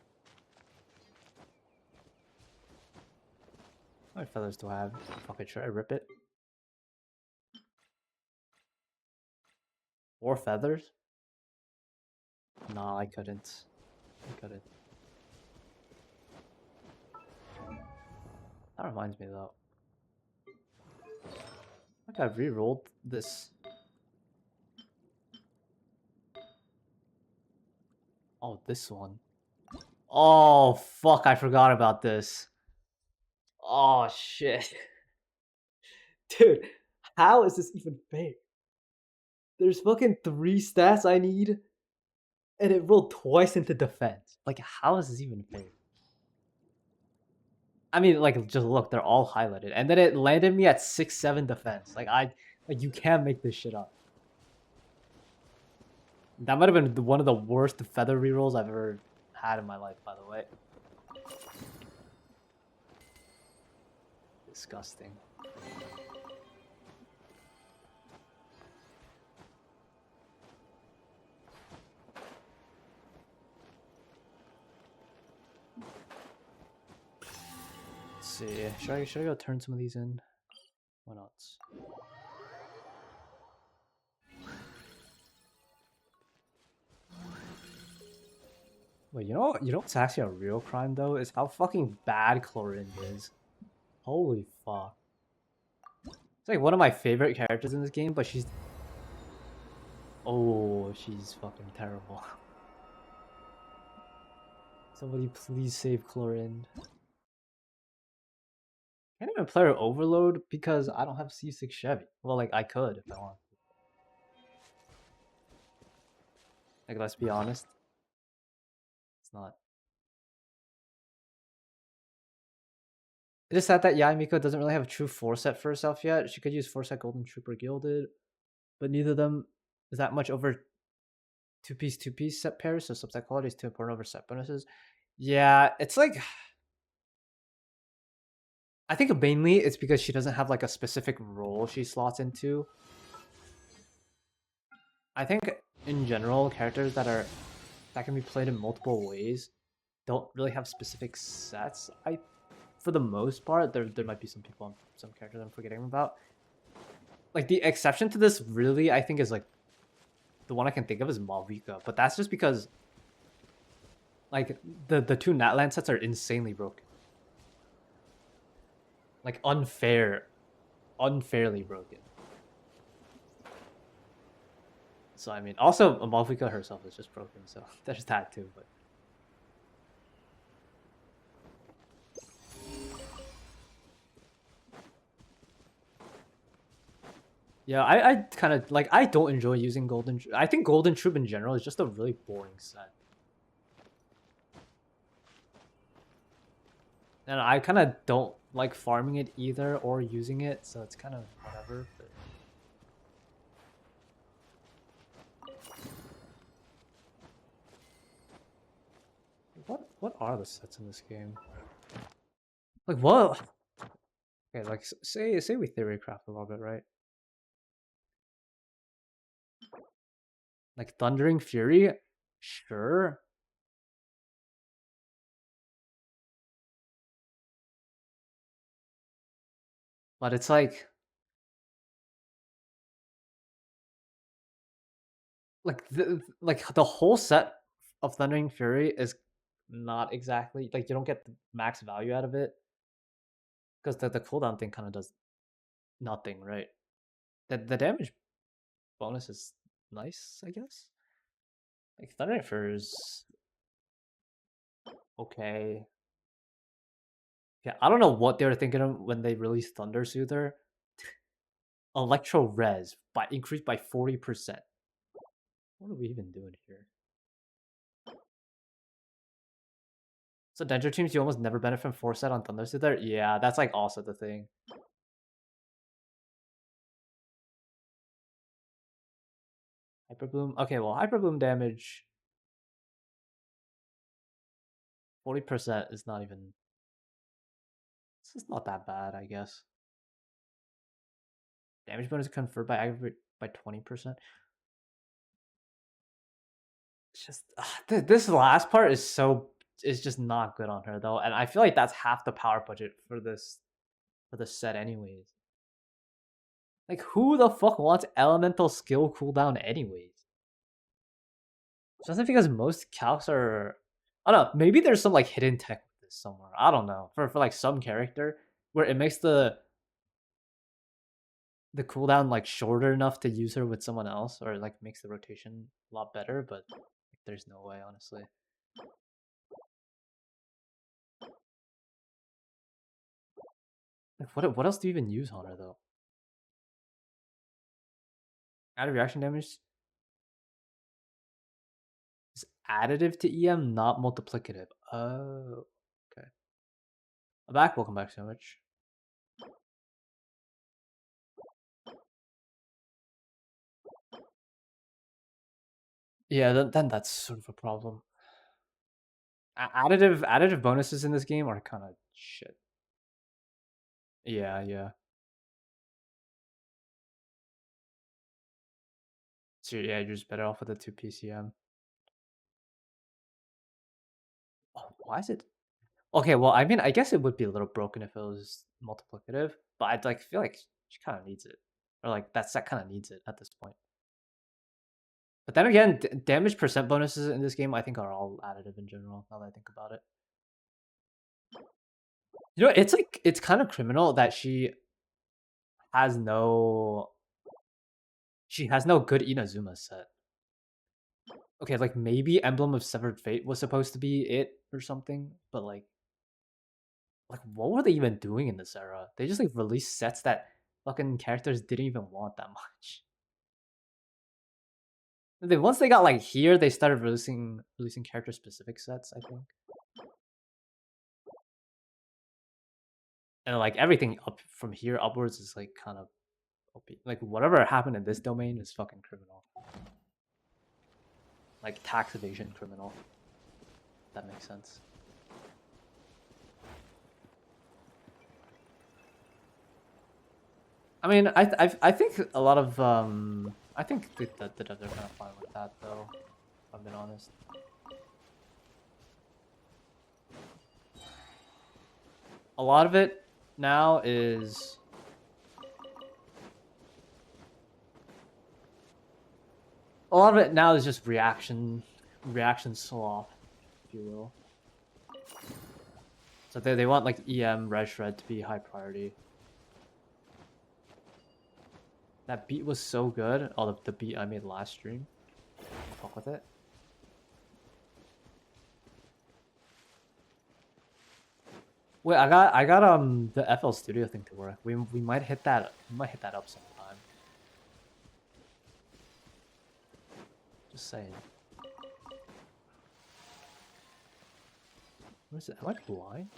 A: How many feathers do I have? Fuck it, should I rip it? 4 feathers? Nah, I couldn't. That reminds me though. I think I've re-rolled this. Oh, this one. Oh, fuck, I forgot about this. Oh, shit. Dude, how is this even fair? There's fucking 3 stats I need, and it rolled twice into defense. Like, how is this even fair? I mean, like, just look, they're all highlighted. And then it landed me at 6-7 defense. Like, you can't make this shit up. That might have been one of the worst feather rerolls I've ever had in my life, by the way. Disgusting. Let's see. Should I go turn some of these in? Why not? Wait, you know what's actually a real crime though is how fucking bad Chlorinde is. Holy fuck. It's like one of my favorite characters in this game, but she's... Oh, she's fucking terrible. Somebody please save Chlorinde. I can't even play her Overload because I don't have C6 Chevy. Well, like, I could if I want. Like, let's be honest. It's not. It is sad that Yaimiko doesn't really have a true 4-set for herself yet. She could use 4-set Golden Trooper Gilded, but neither of them is that much over 2-piece set pairs, so subset quality is too important over set bonuses. Yeah, it's like... I think mainly it's because she doesn't have like a specific role she slots into. I think in general, characters that can be played in multiple ways don't really have specific sets. For the most part, there might be some characters I'm forgetting about. Like the exception to this really, I think, is like the one I can think of is Malvika, but that's just because like the 2 Natlan sets are insanely broken. Like unfairly broken. So I mean, also Malvika herself is just broken, so there's that too. But yeah, I kind of like, I don't enjoy using Golden. I think Golden Troop in general is just a really boring set, and I kind of don't like farming it either or using it, so it's kind of whatever. But what are the sets in this game? Like what? Okay, like say we theorycraft a little bit, right? Like Thundering Fury, sure. But it's like the whole set of Thundering Fury is not exactly like, you don't get the max value out of it because the cooldown thing kind of does nothing, right? The damage bonus is nice, I guess. Like Thundering Fury is okay. Yeah, I don't know what they were thinking of when they released Thunder Soother. Electro Res by increased by 40%. What are we even doing here? So Dendro teams, you almost never benefit from 4-set on Thunder Soother? Yeah, that's like also the thing. Hyper Bloom. Okay, well, Hyper Bloom damage 40% is not even. This is not that bad, I guess. Damage bonus conferred by aggregate by 20%. It's just this last part is just not good on her though, and I feel like that's half the power budget for this set anyways. Like, who the fuck wants elemental skill cooldown anyways? Just because most calcs are, I don't know, maybe there's some like hidden tech with this somewhere. I don't know. For like some character where it makes the cooldown like shorter enough to use her with someone else, or like makes the rotation a lot better, but like, there's no way, honestly. Like, what else do you even use on her though? Added reaction damage is additive to EM, not multiplicative. Oh, okay. I'm back. Welcome back so much. Yeah, then that's sort of a problem. Additive bonuses in this game are kind of shit. Yeah. So yeah, you're just better off with the 2 PCM. Oh, why is it? Okay, well, I mean, I guess it would be a little broken if it was multiplicative, but I'd like feel like she kind of needs it, or like that set kind of needs it at this point. But then again, damage percent bonuses in this game I think are all additive in general. Now that I think about it, you know, it's kind of criminal that has no she has no good Inazuma set. Okay, like maybe Emblem of Severed Fate was supposed to be it or something, but like what were they even doing in this era? They just like released sets that fucking characters didn't even want that much. And then once they got like here, they started releasing character specific sets, I think. And like everything up from here upwards is like kind of OP. Like whatever happened in this domain is fucking criminal. Like tax evasion criminal. That makes sense. I mean, I think a lot of I think the devs are kind of fine with that though. If I'm being honest. A lot of it now is just reaction slop, if you will. So they want like EM Red Shred to be high priority. That beat was so good. Oh, the beat I made last stream. Fuck with it. Wait, I got the FL Studio thing to work. We might hit that. We might hit that up sometime. Just saying. What is it? Am I blind?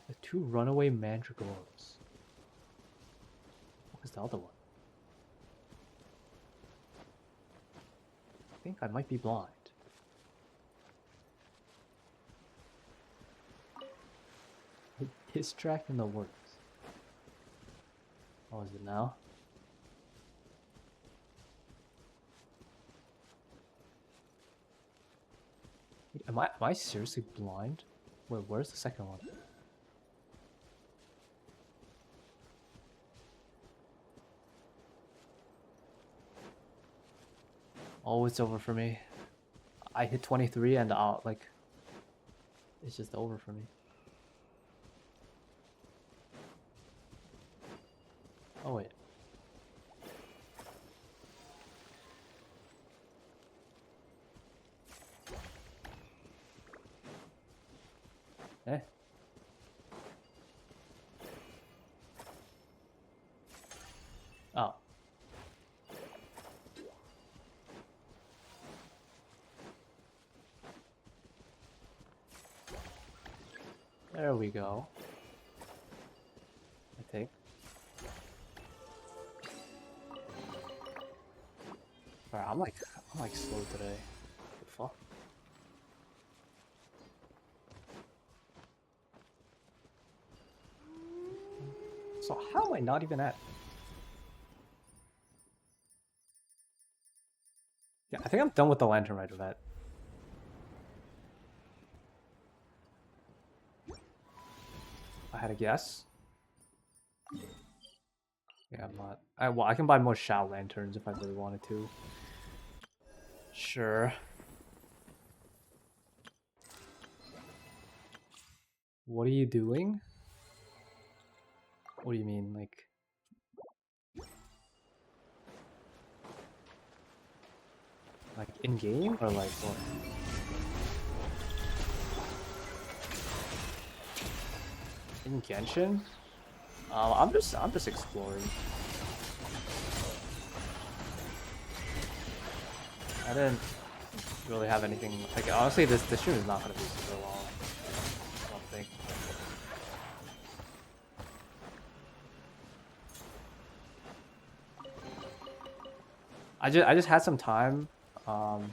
A: The 2 runaway mandragores. What is the other one? I think I might be blind. Diss track in the works. Oh, is it now? Wait, am I seriously blind? Wait, where's the second one? Oh, it's over for me. I hit 23 and like, it's just over for me. Oh wait. Eh? Oh. There we go. I think. Alright, I'm like slow today. What the fuck? So how am I not even at? Yeah, I think I'm done with the Lantern Rite event. I had a guess. Yeah, I'm not. Well, I can buy more Shao Lanterns if I really wanted to. Sure. What are you doing? What do you mean, like? Like in game or like what? In Genshin? I'm just exploring. I didn't really have anything like honestly this stream is not gonna be super long. I don't think. I just had some time in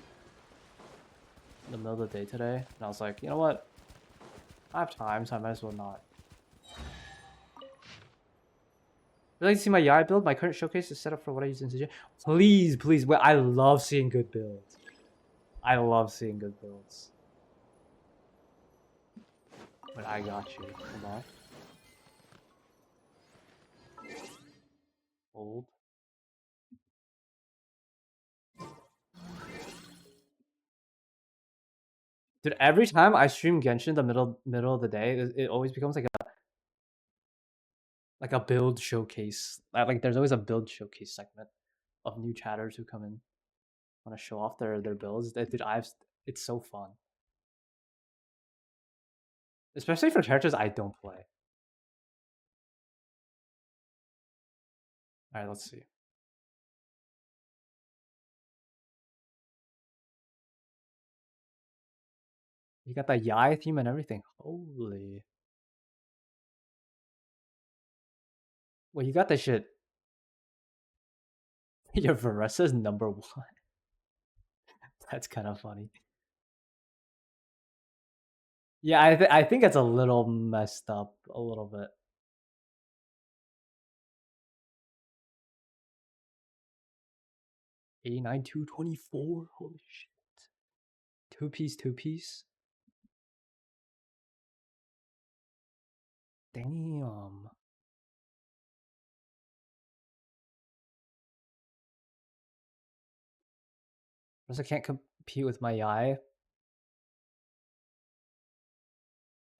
A: the middle of the day today and I was like, you know what? I have time, so I might as well not. Would you like to see my Yai build? My current showcase is set up for what I use in CJ. Please, please. Wait, I love seeing good builds. I love seeing good builds. But I got you. Come on. Old. Dude, every time I stream Genshin the middle of the day, it always becomes like a build showcase. Like there's always a build showcase segment of new chatters who come in, want to show off their builds. Dude, it's so fun, especially for characters I don't play. All right, let's see. You got the Yai theme and everything. Holy. Well, you got that shit. Your Varessa's #1. That's kind of funny. Yeah, I think it's a little messed up, a little bit. A9224. Holy shit. Two piece. Damn. Plus I can't compete with my Yai.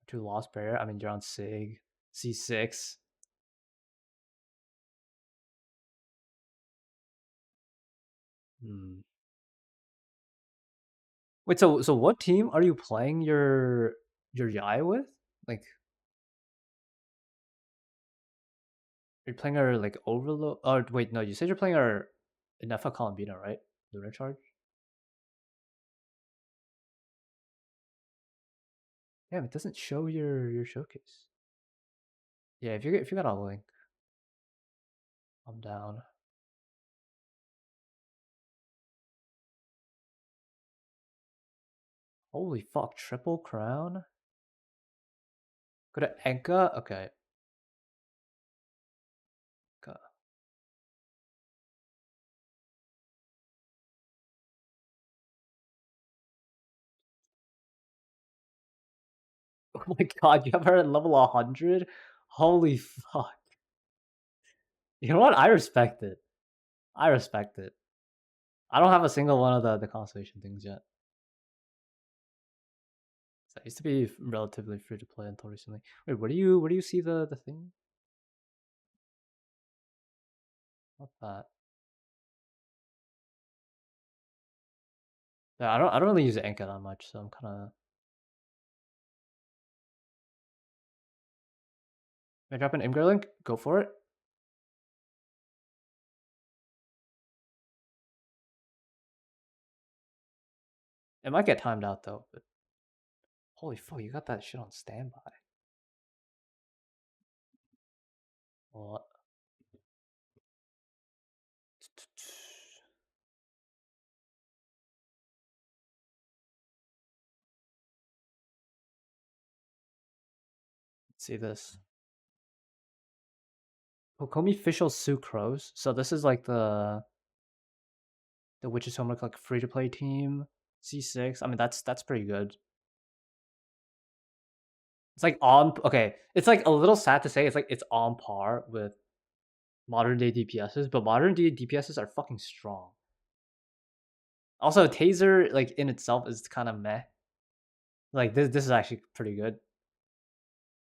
A: Two Lost Bear. I mean, you're on Sig. C6. Hmm. Wait, so what team are you playing your Yai with? Like, you're playing her like Overload? Oh wait, no, you said you're playing her Inefa Colombina, right? Lunar Charge. Yeah, it doesn't show your showcase. Yeah, if you got a link, I'm down. Holy fuck, triple crown. Go to Enka. Okay. Enka. Oh my god, you have her at level 100. Holy fuck. You know what? I respect it. I respect it. I don't have a single one of the constellation things yet. So I used to be relatively free to play until recently. Wait, where do you see the thing? Not that. Yeah, I don't really use Enka that much, so I'm kind of. If I drop an Imgur link, go for it. It might get timed out though, but holy fuck, you got that shit on standby. What? Let's see this. Kokomi official Sucrose. So this is like the Witches Homework like free to play team. C6. I mean that's pretty good. It's like on okay. It's like a little sad to say it's on par with modern day DPSs, but modern day DPSs are fucking strong. Also, Taser like in itself is kind of meh. Like this is actually pretty good.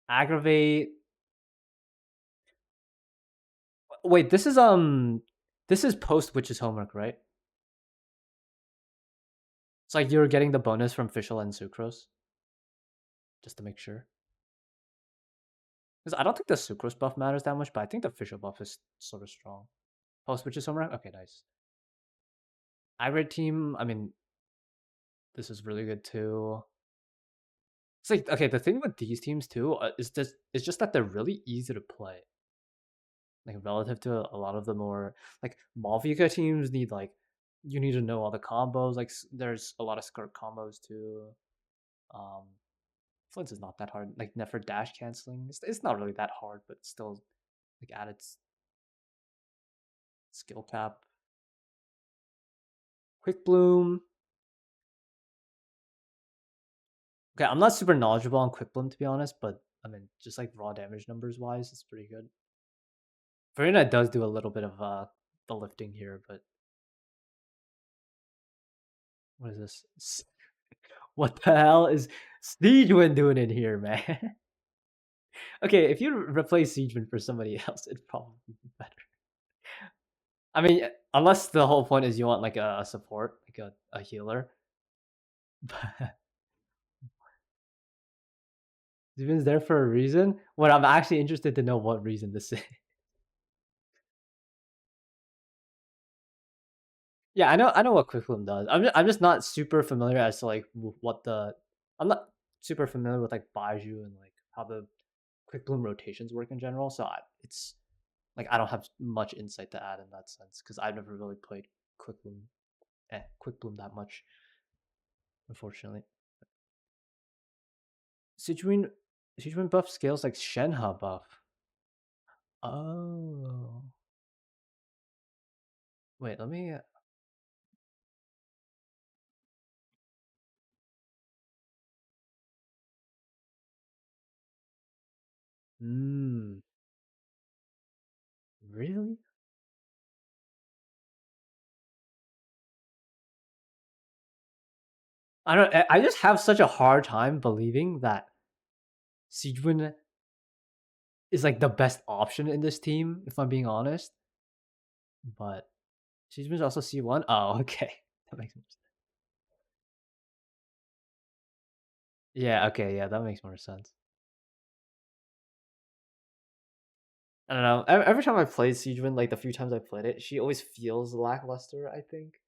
A: Aggravate. Wait, this is post Witch's Homework, right? It's like you're getting the bonus from Fischl and Sucrose, just to make sure. Because I don't think the Sucrose buff matters that much, but I think the Fischl buff is sort of strong. Post Witch's Homework? Okay, nice. Irate team, I mean, this is really good too. It's like okay, the thing with these teams too is just that they're really easy to play. Like relative to a lot of the more like Malvika teams need like you need to know all the combos. Like there's a lot of skirt combos too. Um, Flint's is not that hard. Like Nefer dash canceling, it's not really that hard, but still like at its skill cap. Quick Bloom. Okay, I'm not super knowledgeable on Quick Bloom to be honest, but I mean just like raw damage numbers wise, it's pretty good. Farina does do a little bit of the lifting here, but what is this? What the hell is Siegewind doing in here, man? Okay, if you replace Siegewind for somebody else, it'd probably be better. I mean, unless the whole point is you want like a support, like a healer. Siegemund's there for a reason. What I'm actually interested to know what reason this is. Yeah, I know what Quickloom does. I'm just not super familiar as to like what the I'm not super familiar with like Baiju and like how the Quick Bloom rotations work in general. So it's like I don't have much insight to add in that sense because I've never really played Quick Bloom, Quick Bloom that much, unfortunately. Sichuan Sichuan buff scales like Shenhe buff. Oh, wait, let me. Hmm, really? I don't. I just have such a hard time believing that Sichuan is like the best option in this team. If I'm being honest, but Siegeman's also C1? Oh, okay. That makes more sense. Yeah, okay, yeah, that makes more sense. I don't know. Every time I played Siegeman, like the few times I played it, she always feels lackluster, I think.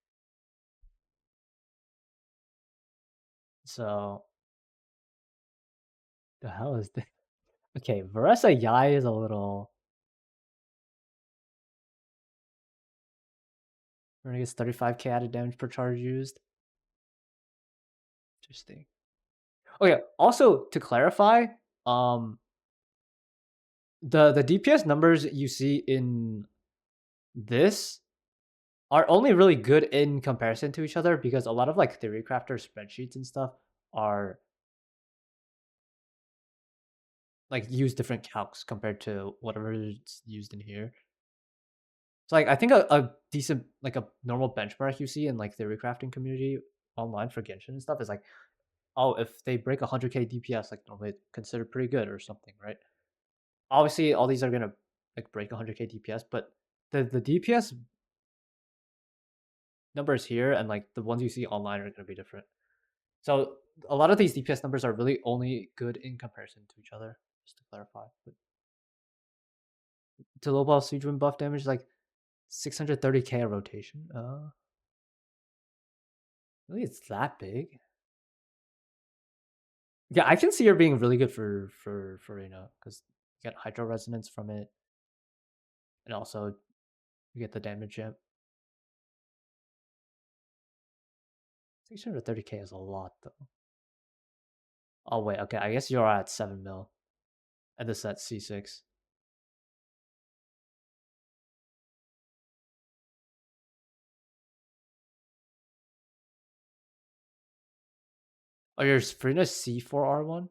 A: So the hell is this? Okay, Varesa Yai is a little. We're gonna get 35k added damage per charge used. Interesting. Okay, also to clarify, the DPS numbers you see in this are only really good in comparison to each other because a lot of like theory crafter spreadsheets and stuff are like use different calcs compared to whatever is used in here. So like I think a decent like a normal benchmark you see in like theory crafting community online for Genshin and stuff is like, oh, if they break 100k DPS, like normally considered pretty good or something, right? Obviously, all these are gonna like break 100k DPS, but the DPS numbers here and like the ones you see online are gonna be different. So a lot of these DPS numbers are really only good in comparison to each other. Just to clarify, but to low ball siege wind buff damage like 630k a rotation. Really, it's that big? Yeah, I can see her being really good for Reyna because you get hydro resonance from it, and also you get the damage jump. 630k is a lot though. Oh wait, okay, I guess you're at 7 mil, and this at C6. Oh, your Sprina C4R1?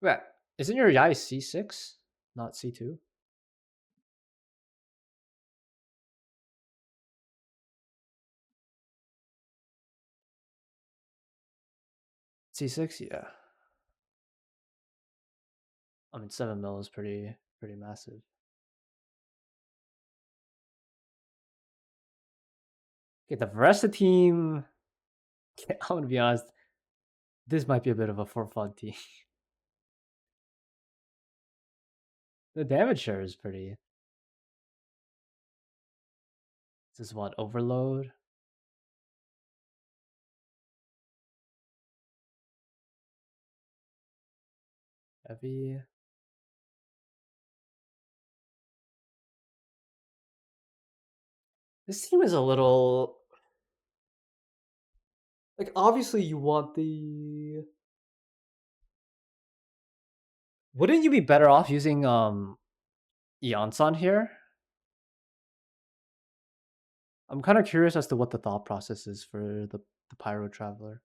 A: Wait, isn't your Yai C6, not C2? C6, yeah. I mean, 7 mil is pretty massive. Okay, the rest of the team, I'm gonna be honest, this might be a bit of a for fun team. The damage share is pretty. This is what, Overload? Heavy? This team is a little... Like, obviously you want the... Wouldn't you be better off using Yansan here? I'm kind of curious as to what the thought process is for the Pyro Traveler.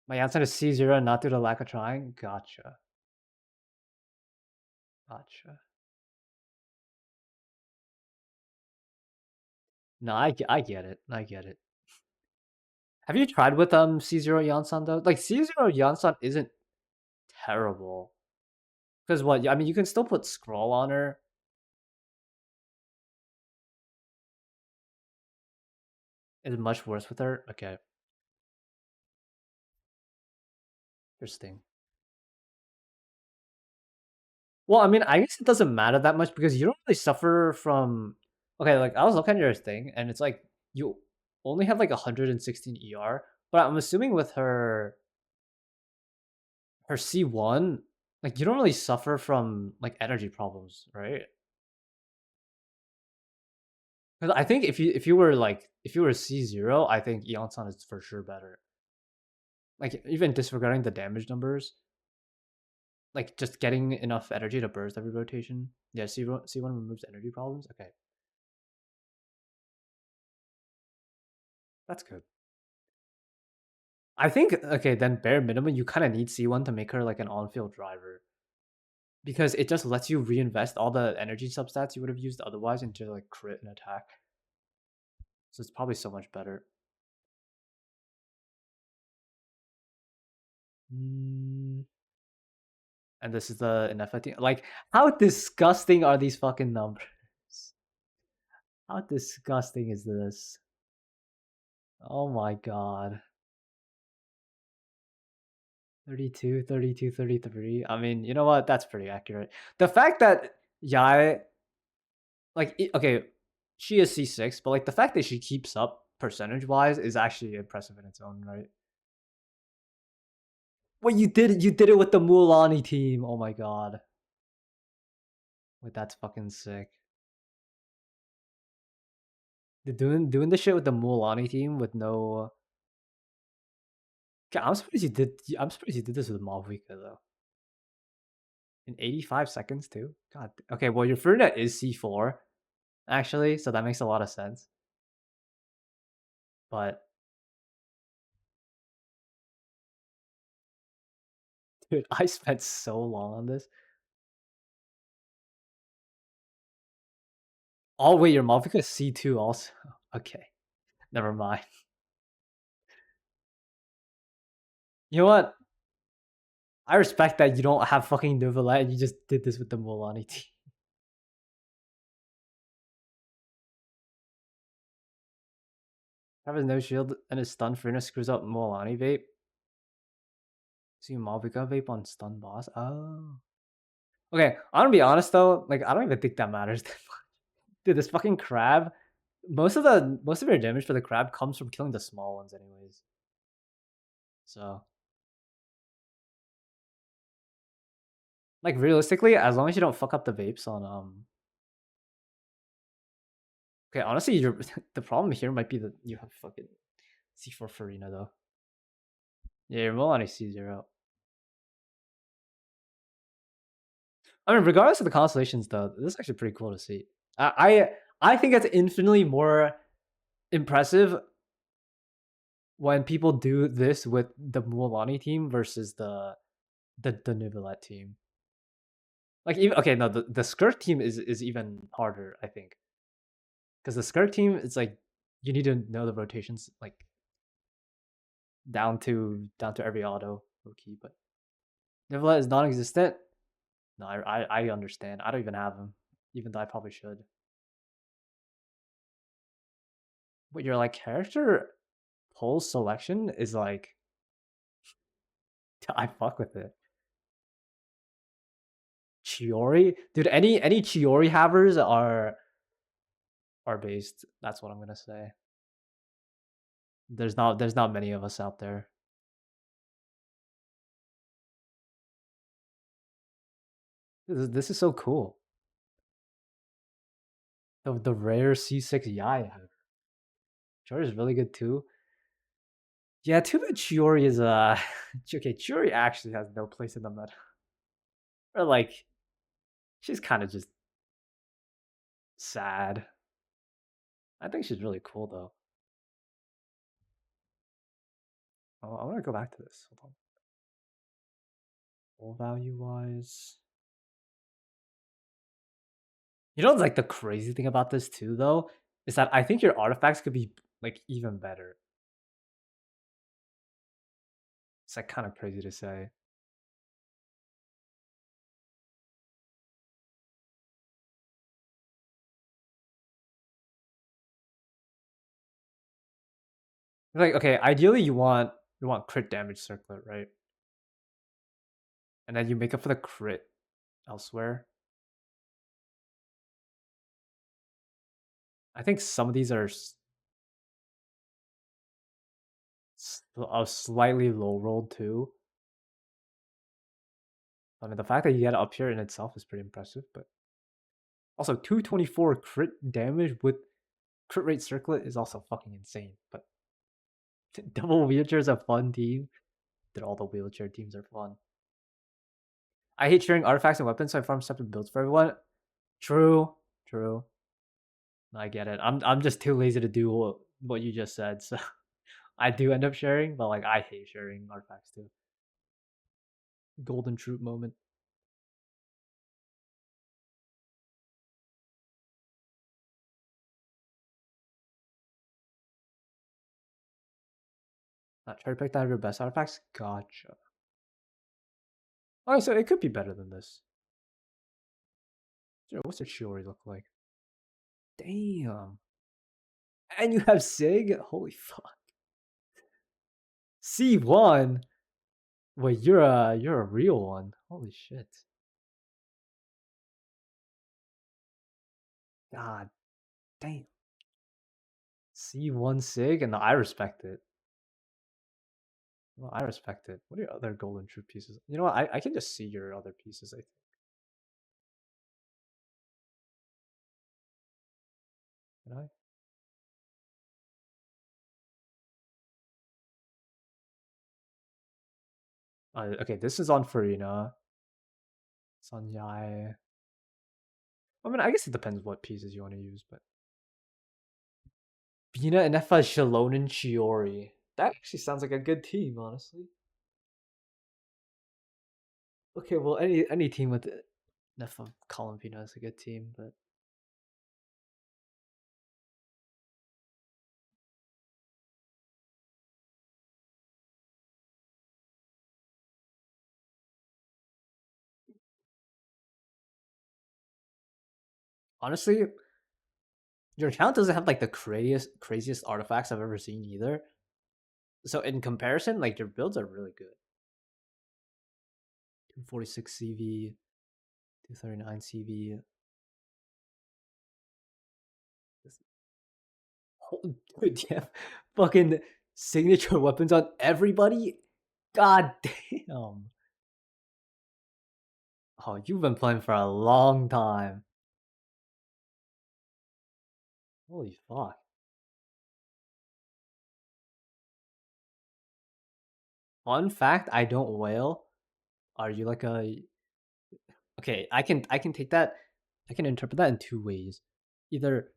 A: My answer is C0, not due to lack of trying. Gotcha. Gotcha. No, I get it. I get it. Have you tried with C0 Yansan though? Like C0 Yansan isn't terrible. Because what? I mean, you can still put scroll on her. Is it much worse with her? Okay. Interesting. Well, I mean, I guess it doesn't matter that much because you don't really suffer from. Okay, like I was looking at your thing, and it's like you only have like 116 ER, but I'm assuming with her C1, like you don't really suffer from like energy problems, right? Because I think if you were like if you were C0, I think Eonsan is for sure better. Like even disregarding the damage numbers, like just getting enough energy to burst every rotation. Yeah, C1 removes energy problems. Okay, that's good. I think okay, then bare minimum you kind of need C1 to make her like an on-field driver because it just lets you reinvest all the energy substats you would have used otherwise into like crit and attack. So it's probably so much better. Mm, and this is the NFT. Like, how disgusting are these fucking numbers? How disgusting is this? Oh my god. 32, 32, 33. I mean, you know what? That's pretty accurate. The fact that Yai, like, okay, she is C6, but like the fact that she keeps up percentage wise is actually impressive in its own right. What you did it with the Mulan team. Oh my god. Wait, that's fucking sick. They're doing the shit with the Mulan team with no. Okay, I'm surprised you did. I'm surprised you did this with Malvika though. In 85 seconds too. God. Okay, well your Furnet is C4 actually, so that makes a lot of sense. But dude, I spent so long on this. Oh wait, your Malvika is C2 also. Okay, never mind. You know what? I respect that you don't have fucking Novelet and you just did this with the Mulan team. Have his no shield and his stun Furnet screws up Mulan vape. See Malvika vape on stun boss. Oh. Okay, I'm gonna be honest though, like I don't even think that matters that much. Dude, this fucking crab, most of your damage for the crab comes from killing the small ones anyways. So like realistically, as long as you don't fuck up the vapes on okay, honestly, you're the problem here might be that you have fucking C4 Farina though. Yeah, your Mulan is C0. I mean, regardless of the constellations though, this is actually pretty cool to see. I think it's infinitely more impressive when people do this with the Mulan team versus the Nivelet team. Like even okay, no, the Skirk team is even harder, I think, because the Skirk team it's like you need to know the rotations like down to every auto low key, but Nivelet is non-existent. No, I understand. I don't even have him, even though I probably should. But your like character poll selection is like I fuck with it. Chiori, dude. Any Chiori havers are based. That's what I'm gonna say. There's not many of us out there. This is so cool. The rare C6 Yai. Chiori is really good too. Yeah, too bad Chiori is okay. Chiori actually has no place in the meta. Or like she's kind of just sad. I think she's really cool though. Oh, I want to go back to this. Hold on. Full value wise. You know, like the crazy thing about this too, though, is that I think your artifacts could be like even better. It's like kind of crazy to say. Like, okay, ideally you want crit damage circlet, right? And then you make up for the crit elsewhere. I think some of these are slightly low rolled too. I mean, the fact that you get it up here in itself is pretty impressive, but also 224 crit damage with crit rate circlet is also fucking insane. But double wheelchair is a fun team. That all the wheelchair teams are fun. I hate sharing artifacts and weapons, so I farm separate builds for everyone. True, true. I get it. I'm just too lazy to do what you just said, so I do end up sharing, but like I hate sharing artifacts too. Golden troop moment. Cherry pick out your best artifacts. Gotcha. Oh, so it could be better than this. What's a Shiori look like? Damn. And you have Sig? Holy fuck. C1? Wait, you're a real one. Holy shit. God damn. C1 Sig? And I respect it. Well, I respect it. What are your other golden troop pieces? You know what? I can just see your other pieces, I think. Can I? Okay, this is on Farina. It's on Yai. I mean, I guess it depends what pieces you want to use, but Bina, Inefa, Shalon, and Chiori. That actually sounds like a good team, honestly. Okay, well, any team with Nefa, Colin Bina is a good team, but honestly, your account doesn't have like the craziest artifacts I've ever seen either. So in comparison, like your builds are really good. 246 CV, 239 CV. Oh, dude, you have fucking signature weapons on everybody? God damn. Oh, you've been playing for a long time. Holy fuck. Fun fact, I don't whale. Are you like a okay, I can take that I can interpret that in two ways. Either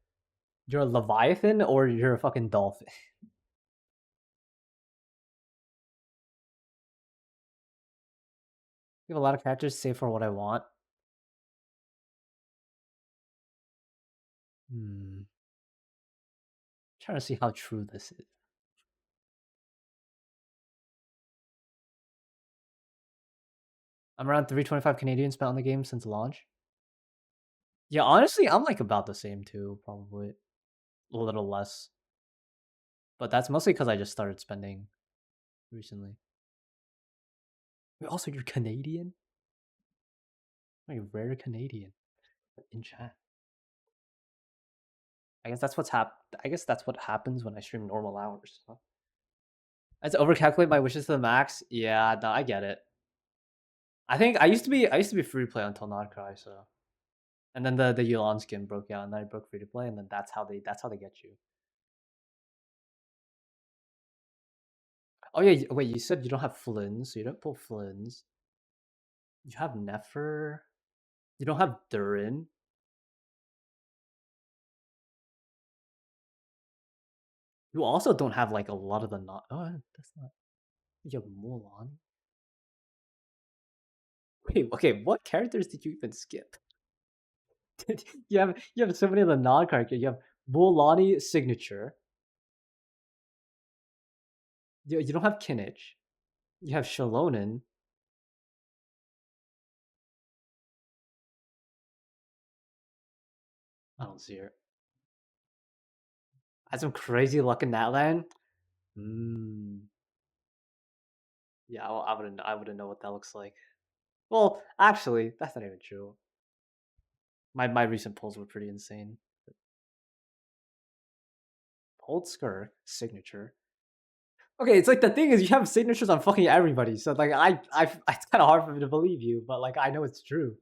A: you're a Leviathan or you're a fucking dolphin. You have a lot of characters save for what I want. Trying to see how true this is. I'm around 325 Canadian spent on the game since launch. Yeah, honestly, I'm like about the same too, probably. A little less. But that's mostly because I just started spending recently. Wait, also, you're Canadian? Like rare Canadian in chat. I guess that's I guess that's what happens when I stream normal hours. Huh? I had to overcalculate my wishes to the max. Yeah, no, I get it. I think I used to be free to play until Not Cry, so and then the Yulan skin broke out and then I broke free to play and then that's how they get you. Oh yeah, wait, you said you don't have Flins, so you don't pull Flins. You have Nefer. You don't have Durin. You also don't have like a lot of the not. Oh, that's not. You have Mulan. Wait, okay, what characters did you even skip? You have so many of the non characters. You have Mulan signature. You don't have Kinich. You have Shalonen. I don't see her. I had some crazy luck in that land. Yeah, I wouldn't know what that looks like. Well, actually, that's not even true. My recent pulls were pretty insane. Old Skirk signature. Okay, it's like the thing is you have signatures on fucking everybody, so like it's kind of hard for me to believe you, but like I know it's true.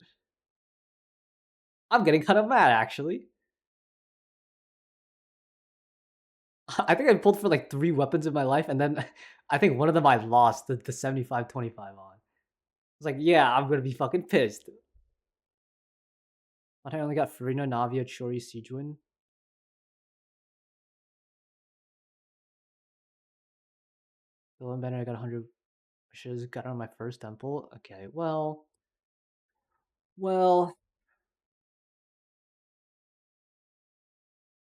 A: I'm getting kind of mad actually. I think I pulled for like 3 weapons in my life, and then I think one of them I lost the 75-25 on. It's like, yeah, I'm gonna be fucking pissed. But I only got Farina, Navia, Chori, Sijuin. Dylan Banner, I got 100 wishes, got on my first temple. Okay, well,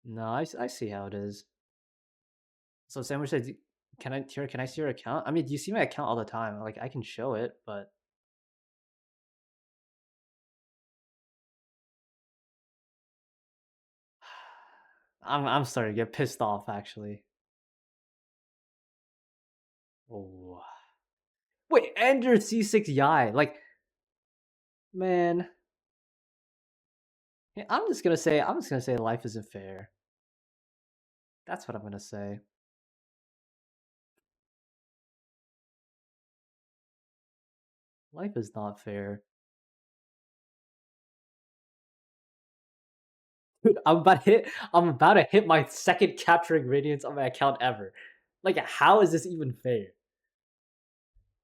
A: no, I see how it is. So Sandwich said, can I see your account? I mean, do you see my account all the time? Like I can show it, but I'm starting to get pissed off actually. Oh. Wait, and your C6 Yai. Like, man. Yeah, I'm just gonna say life isn't fair. That's what I'm gonna say. Life is not fair. Dude, I'm about to hit my second capturing radiance on my account ever. Like, how is this even fair?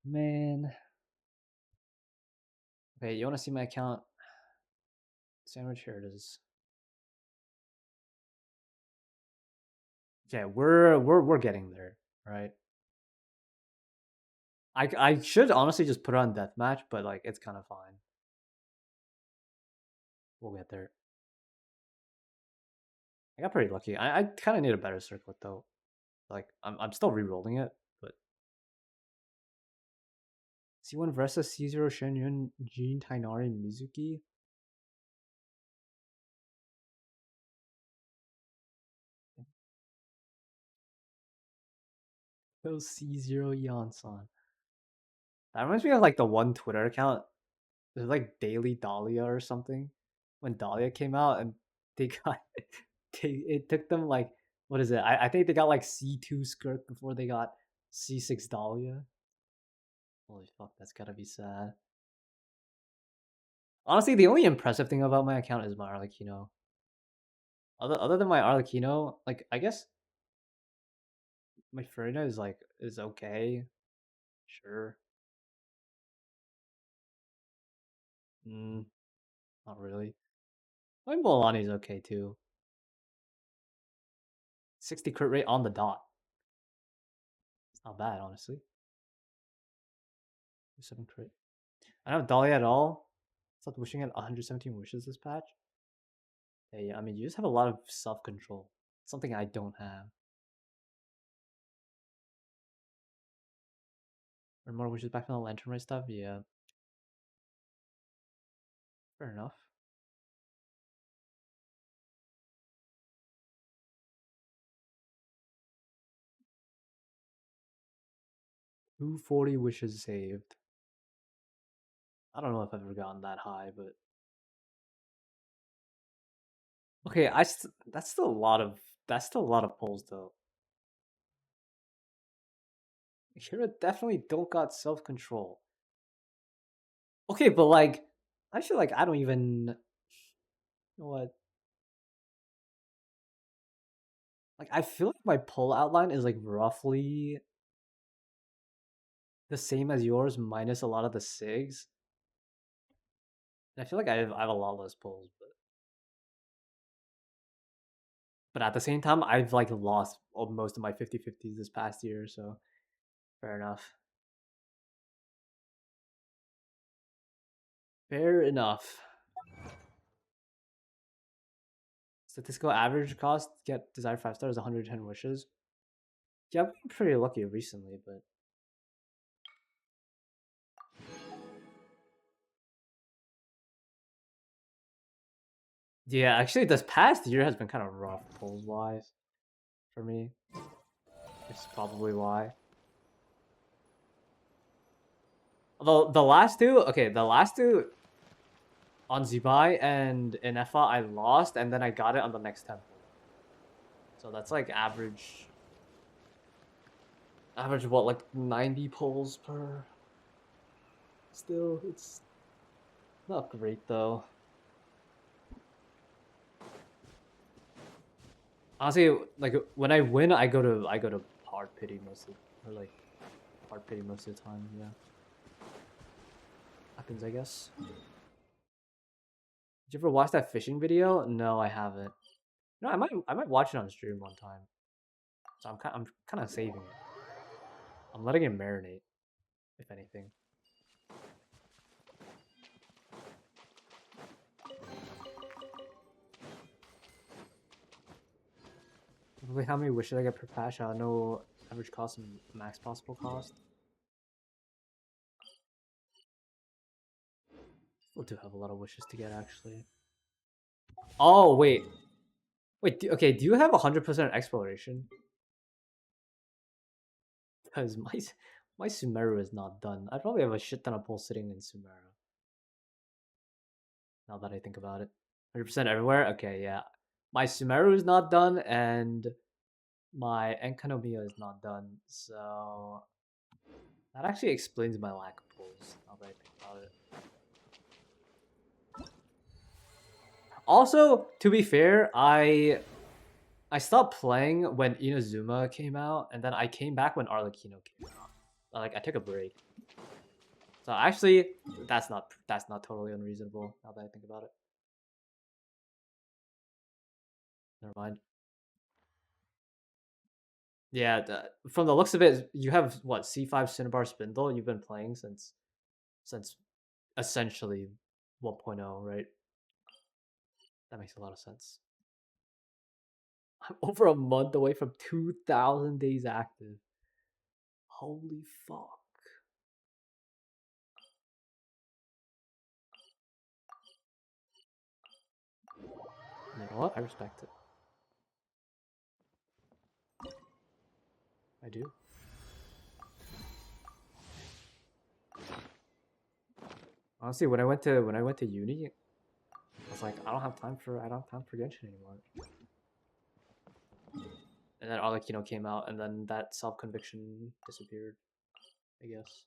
A: Man. Okay, you wanna see my account? Sandwich, here it is. Okay, we're getting there, right? I should honestly just put it on deathmatch, but like it's kind of fine. We'll get there. I got pretty lucky. I kind of need a better circlet though. Like I'm still re-rolling it, but C1 versus C0 Shenyun Jin Tainari Mizuki. Those C0 Yansan. That reminds me of like the one Twitter account. It was like Daily Dahlia or something. When Dahlia came out and they got it took them like what is it? I think they got like C2 skirt before they got C6 Dahlia. Holy fuck, that's gotta be sad. Honestly, the only impressive thing about my account is my Arlecchino. Other than my Arlecchino, like I guess my Furina is okay. Sure. Mm, not really. My Bolani is okay too. 60 crit rate on the dot. It's not bad, honestly. 7 crit. I don't have Dahlia at all. Stopped wishing at 117 wishes this patch. Hey, I mean, you just have a lot of self control. Something I don't have. Or more wishes back from the Lantern Ray stuff? Yeah. Fair enough. $240 wishes saved. I don't know if I've ever gotten that high, but okay, that's still a lot of pulls though. Hira definitely don't got self control. Okay, but like I feel like I don't even you know what. Like I feel like my pull outline is like roughly the same as yours minus a lot of the SIGs. And I feel like I have a lot less pulls, but at the same time I've like lost most of my 50/50s this past year, so fair enough. Fair enough. Statistical average cost get desired 5 stars 110 wishes. Yeah, I've been pretty lucky recently, but yeah, actually this past year has been kind of rough pulls wise for me. It's probably why. Although the last two on Zibai and in FA I lost and then I got it on the next temple. So that's like average what, like 90 pulls per. Still, it's not great though. Honestly, like when I win, I go to hard pity most of the time. Yeah, happens, I guess. Did you ever watch that fishing video? No, I haven't. No, I might watch it on stream one time. So I'm kind of saving it. I'm letting it marinate, if anything. Wait, how many wishes I get per patch? No average cost and max possible cost. We'll do have a lot of wishes to get actually. Oh wait, Wait, okay, do you have 100% exploration? Because my Sumeru is not done. I probably have a shit ton of pulls sitting in Sumeru. Now that I think about it. 100% everywhere? Okay, yeah. My Sumeru is not done, and my Enkanomiya is not done, so that actually explains my lack of pulls, now that I think about it. Also, to be fair, I stopped playing when Inazuma came out, and then I came back when Arlecchino came out. Like, I took a break. So actually, that's not totally unreasonable, now that I think about it. Never mind. Yeah, from the looks of it, you have what, C5 Cinnabar Spindle you've been playing since essentially 1.0, right? That makes a lot of sense. I'm over a month away from 2,000 days active. Holy fuck. You know what? I respect it. I do. Honestly, when I went to uni, I was like, I don't have time for Genshin anymore. And then Arlecchino came out, and then that self conviction disappeared, I guess.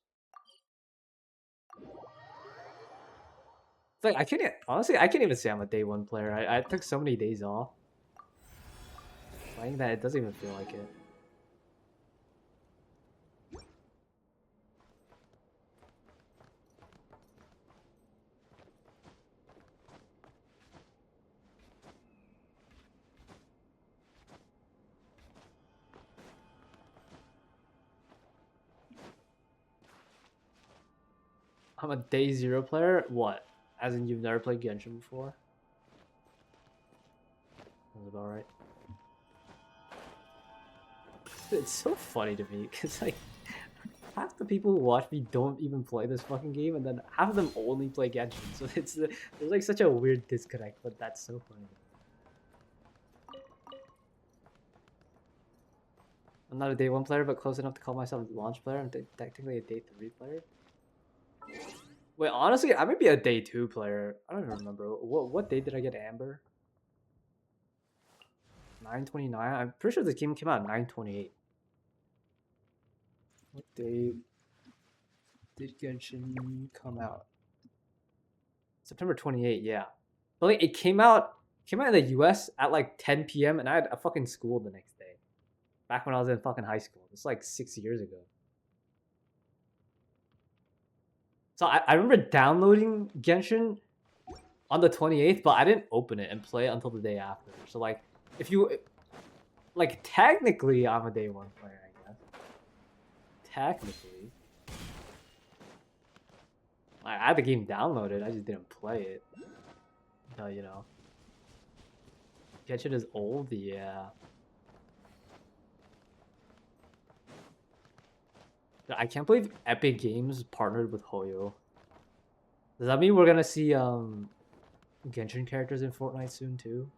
A: It's like I can't even say I'm a day one player. I took so many days off playing that it doesn't even feel like it. I'm a day zero player. What? As in you've never played Genshin before? That's about right. It's so funny to me because like half the people who watch me don't even play this fucking game, and then half of them only play Genshin. So there's like such a weird disconnect, but that's so funny. I'm not a day one player, but close enough to call myself a launch player. I'm technically a day three player. Wait, honestly, I might be a day two player. I don't even remember. What day did I get Amber? 9/29. I'm pretty sure the game came out 9/28. What day did Genshin come out? September 28th, yeah. But like it came out in the US at like 10 p.m. and I had a fucking school the next day. Back when I was in fucking high school. It's like 6 years ago. So I remember downloading Genshin on the 28th, but I didn't open it and play it until the day after. So like if you like technically I'm a day one player, I guess. Technically. I had the game downloaded, I just didn't play it. You know. Genshin is old, yeah. I can't believe Epic Games partnered with Hoyo. Does that mean we're gonna see Genshin characters in Fortnite soon too?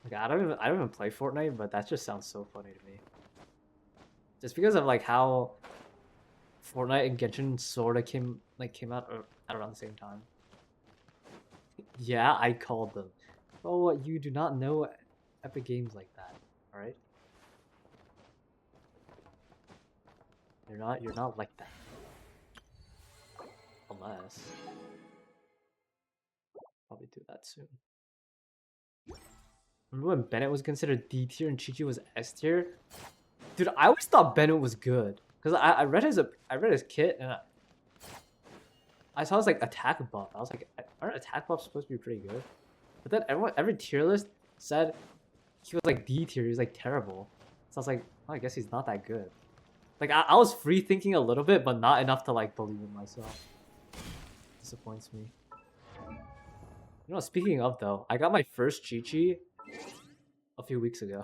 A: Like I don't even play Fortnite, but that just sounds so funny to me. Just because of like how Fortnite and Genshin sort of came out at around the same time. Yeah, I called them. Oh, you do not know Epic Games like that, all right? You're not like that. Unless probably do that soon. Remember when Bennett was considered D tier and Chi-Chi was S tier? Dude, I always thought Bennett was good because I read his kit and I saw his like attack buff. I was like, aren't attack buffs supposed to be pretty good? But then every tier list said he was like D tier. He was like terrible. So I was like, oh, I guess he's not that good. Like I was free thinking a little bit, but not enough to like believe in myself. Disappoints me. You know, speaking of though, I got my first Chi-Chi a few weeks ago.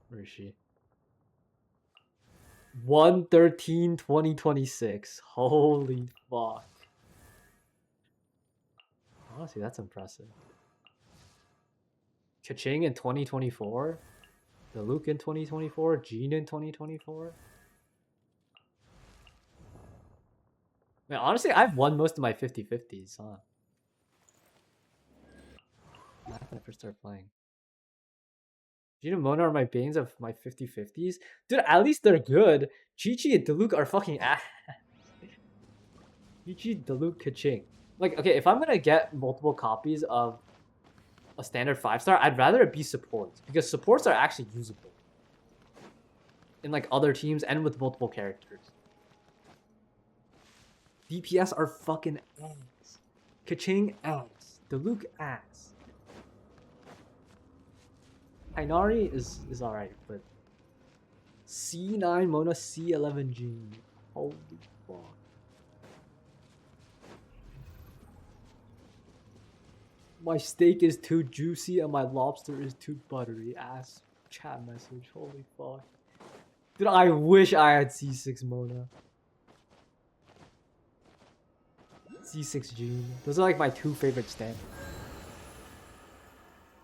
A: Where is she? 1/13/2026. Holy fuck. Honestly, that's impressive. Kaching in 2024? The Luke in 2024? Jean in 2024? Man, honestly, I've won most of my 50-50s, huh? Not when I first started playing. Jean and Mona are my banes of my 50-50s? Dude, at least they're good. Chi-Chi and Diluc are fucking ass. Chi-Chi, Diluc, Kaching. Like, okay, if I'm gonna get multiple copies of a standard 5-star, I'd rather it be supports. Because supports are actually usable. In like other teams and with multiple characters. DPS are fucking ass. Kaching ass. Diluc ass. Hainari is alright, but C9 Mona C11G. Holy fuck. My steak is too juicy and my lobster is too buttery. Ass chat message. Holy fuck. Dude, I wish I had C6 Mona. C6 Gene. Those are like my two favorite standards.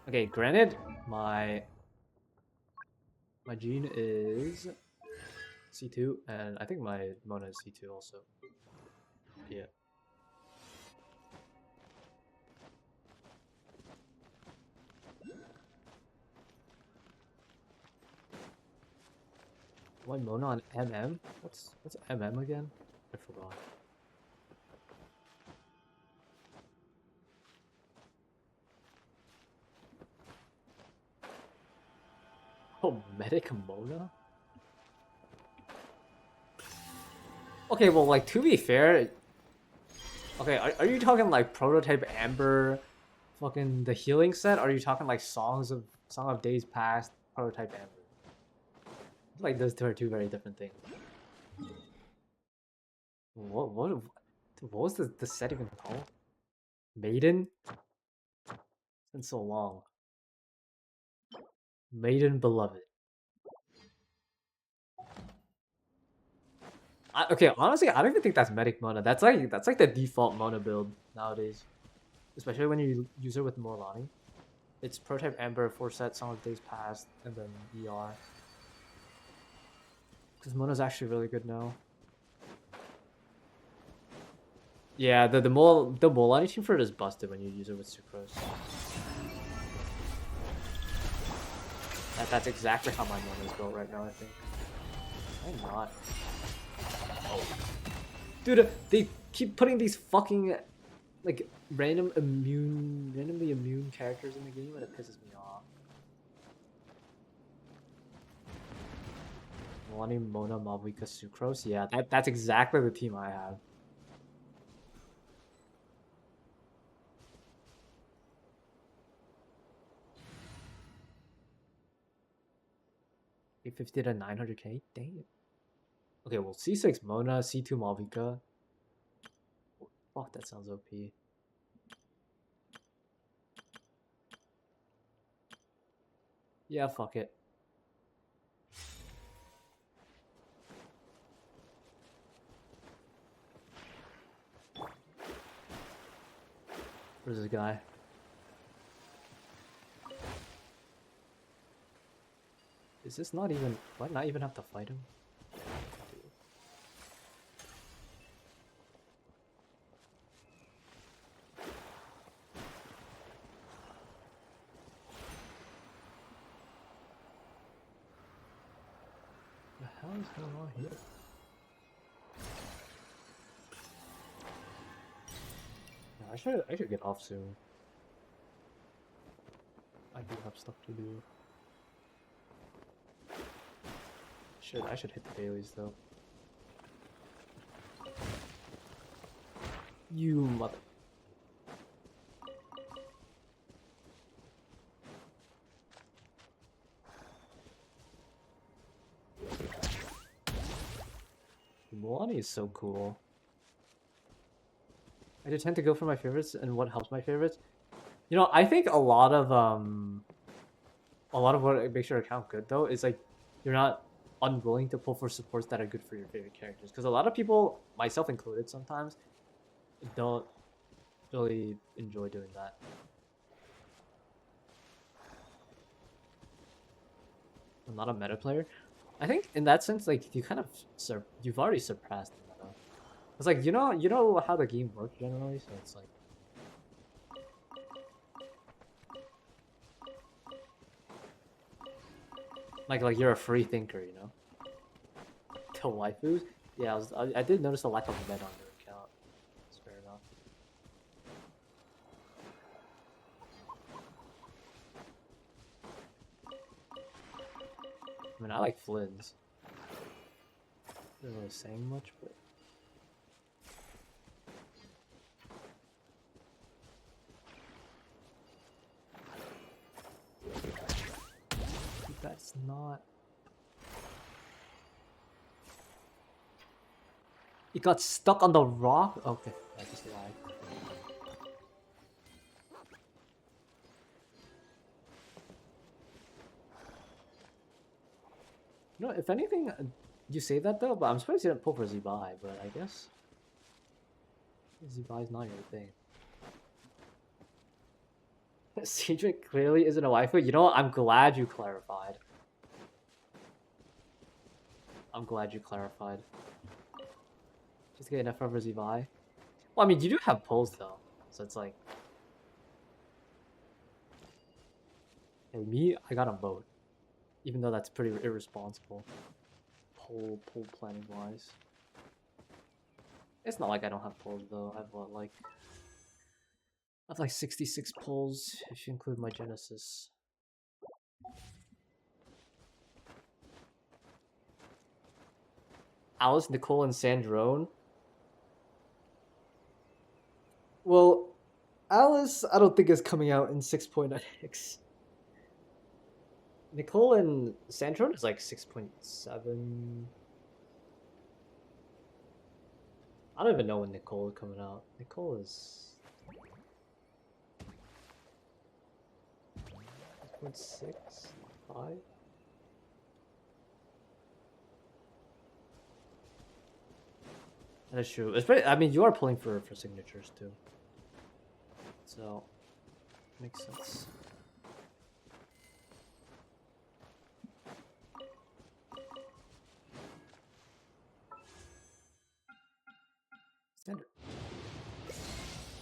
A: Okay, granted, my Gene is C2, and I think my Mona is C2 also. Yeah. What Mona on MM? What's MM again? I forgot. Oh, Medic Mona? Okay, well, like, to be fair... Okay, are you talking, like, Prototype Amber, fucking the healing set? Or are you talking, like, Song of Days Past, Prototype Amber? Like, those two are two very different things. What was the set even called? Maiden? It's been so long. Maiden Beloved. Okay, honestly, I don't even think that's Medic Mona. That's like the default Mona build nowadays. Especially when you use it with Morlani. It's Prototype Amber, 4-set, Song of Days Past, and then ER. Because Mona's actually really good now. Yeah, the Morlani team for it is busted when you use it with Sucrose. That's exactly how my Mona is built right now, I think. I'm not. Oh. Dude, they keep putting these fucking like randomly immune characters in the game and it pisses me off. Morlani, Mona, Mavuika, Sucrose? Yeah, that's exactly the team I have. $850 to 900k? Damn. Okay, well, C6 Mona, C2 Malvika. Fuck, that sounds OP. Yeah, fuck it. Where's this guy? Is this not even... Why not even have to fight him? What the hell is going on here? Yeah, I should get off soon. I do have stuff to do. I should hit the dailies though. You mother... Milani is so cool. I do tend to go for my favorites and what helps my favorites. You know, I think a lot of what makes your account good though is like you're not unwilling to pull for supports that are good for your favorite characters. Because a lot of people, myself included, sometimes don't really enjoy doing that. I'm not a meta player. I think in that sense, like you kind of you've already surpassed the meta. It's like you know how the game works generally, so it's like you're a free thinker, you know. To waifus, yeah, I did notice a lack of meta on your account. It's fair enough. I mean, I like Flynn's. Not really saying much, but that's not. It got stuck on the rock? Okay, I just lied. No, if anything, you say that though, but I'm surprised you didn't pull for Zibai, but I guess Zibai's not your thing. Cedric clearly isn't a waifu. You know what? I'm glad you clarified. I'm glad you clarified. Just get enough for Zibai. Well, I mean, you do have pulls though, so it's like, hey, me, I got a vote, even though that's pretty irresponsible. Pull planning wise. It's not like I don't have pulls though. I have like 66 pulls if you include my Genesis. Alice, Nicole, and Sandrone. Well, Alice, I don't think is coming out in 6.9x. Nicole and Sandrone is like 6.7. I don't even know when Nicole is coming out. Nicole is 6.6, 5. That's true. It's pretty, I mean, you are pulling for signatures too, so makes sense. Standard.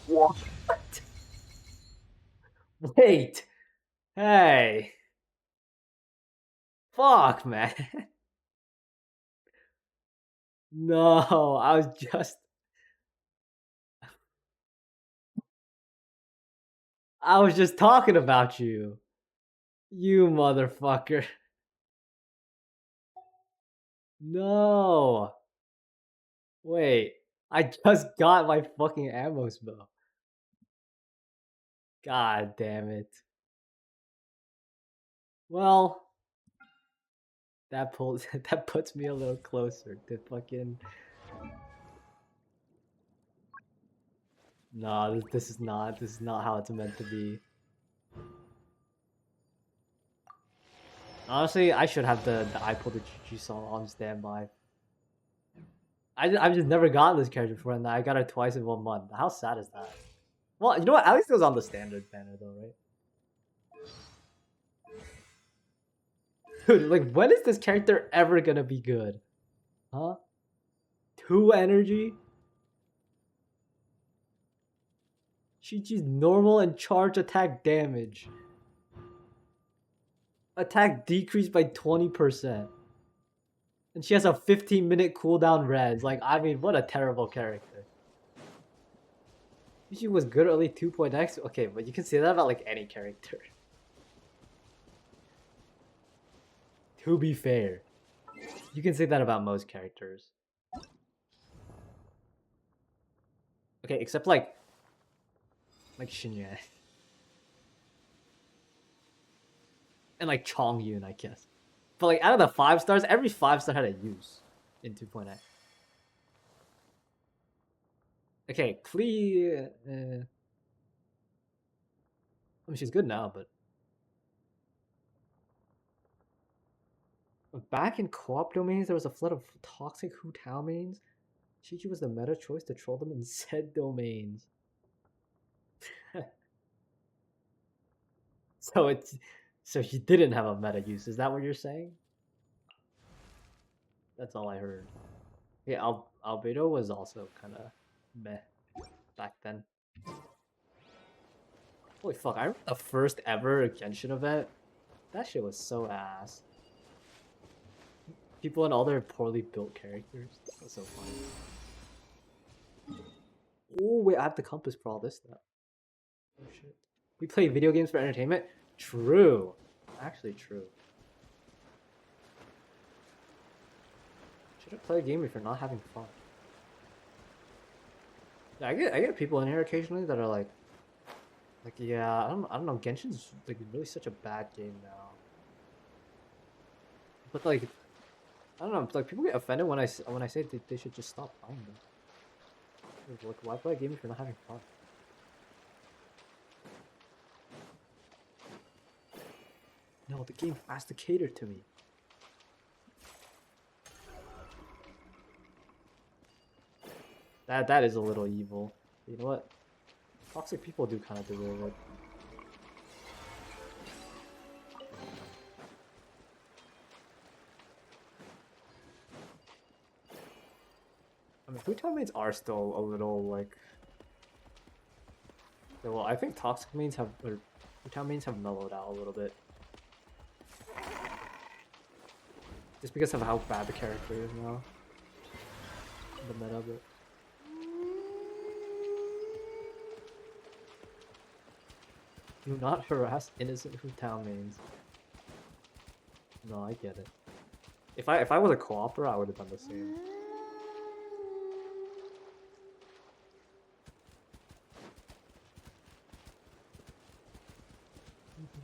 A: What? Wait. Hey. Fuck, man. No, I was just talking about you. You motherfucker. No. Wait. I just got my fucking ammo spell. God damn it. Well, that puts me a little closer to fucking. No, this is not how it's meant to be. Honestly, I should have the I pulled the GG song on standby. I've just never gotten this character before, and I got it twice in 1 month. How sad is that? Well, you know what? At least it was on the standard banner, though, right? Dude, like, when is this character ever gonna be good? Huh? 2 energy? Chi-Chi's normal and charge attack damage. Attack decreased by 20%. And she has a 15-minute cooldown res. Like, I mean, what a terrible character. She was good early 2.x. Okay, but you can say that about like any character. To be fair, you can say that about most characters. Okay, except like Shinyan. And like Chongyun, I guess. But like out of the 5 stars, every 5 star had a use in 2.x. Okay, Klee. I mean, she's good now, but back in co-op domains, there was a flood of toxic Hu Tao mains. Chi-Chi was the meta choice to troll them in said domains.
B: So he didn't have a meta use. Is that what you're saying? That's all I heard. Yeah, Albedo was also kind of meh back then. Holy fuck! I remember the first ever Genshin event. That shit was so ass. People and all their poorly built characters. That's so funny. Oh wait, I have the compass for all this stuff. Oh shit. We play video games for entertainment? True. Actually true. Shouldn't play a game if you're not having fun. Yeah, I get people in here occasionally that are like yeah, I don't know, Genshin's like really such a bad game now. But like I don't know, like people get offended when I say they should just stop playing them. Like, why play a game if you're not having fun? No, the game has to cater to me. That is a little evil. You know what? Toxic people do kind of deserve it. I mean, food mains are still a little like. Yeah, well, I think toxic mains have or food mains have mellowed out a little bit, just because of how bad the character is now. The meta, but. Do not harass innocent Hutown mains. No, I get it. If I was a co-opera, I would have done the same.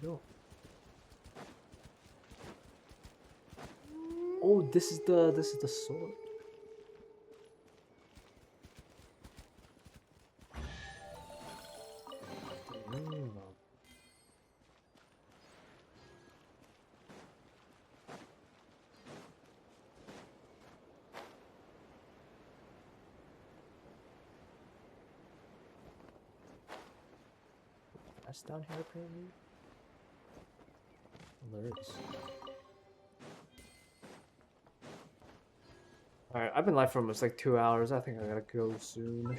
B: Go. Oh, this is the sword. Mm. That's down here apparently. Alerts. Alright, I've been live for almost like 2 hours. I think I gotta go soon.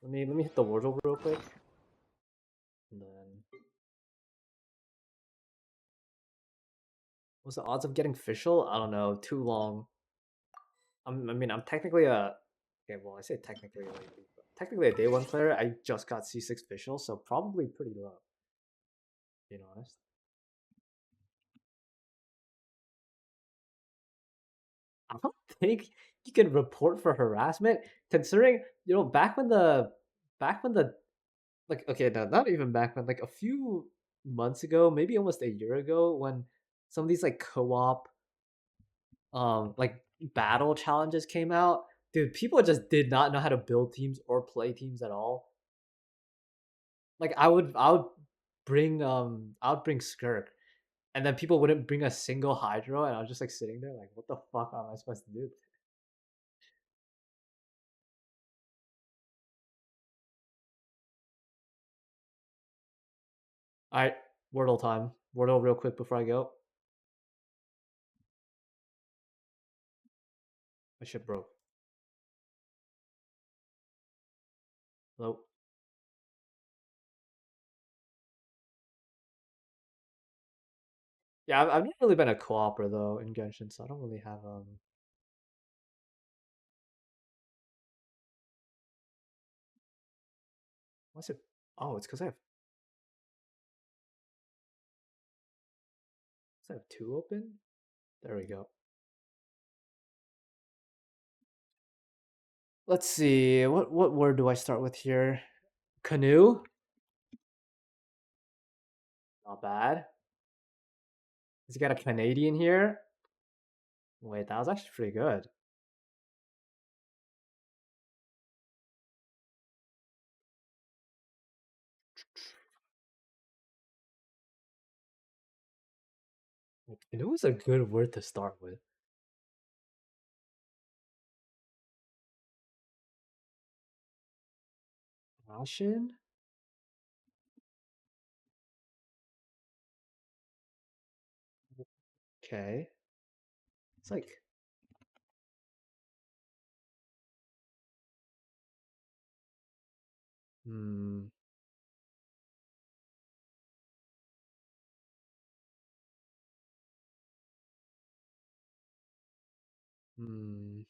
B: Let me hit the wardrobe real quick. And then what's the odds of getting official? I don't know, too long. I mean I'm technically a okay, well I say technically like technically a day one player. I just got C6 official, so probably pretty low. Being honest. I don't think you can report for harassment, considering back when the like okay, no, not even back when like a few months ago, maybe almost a year ago, when some of these like co-op like battle challenges came out, dude, people just did not know how to build teams or play teams at all. Like I would I would bring Skirk, and then people wouldn't bring a single Hydro, and I was just like sitting there like, what the fuck am I supposed to do? All right, Wordle time. Wordle real quick before I go. My shit broke. Hello. Yeah, I've not really been a co-opper though in Genshin, so I don't really have What's it? Oh, it's because I have two open. There we go. Let's see. What word do I start with here? Canoe. Not bad. Has he got a Canadian here? Wait, that was actually pretty good. Canoe is a good word to start with. Ration? Okay. It's like hmm. Hmm.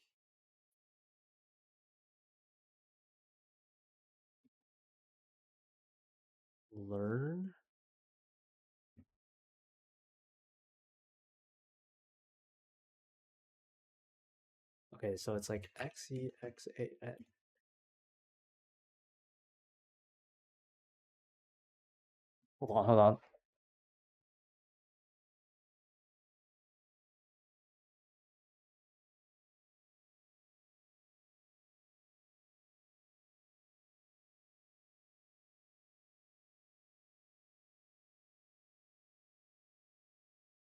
B: Learn. Okay, so it's like XEXA. Hold on, hold on.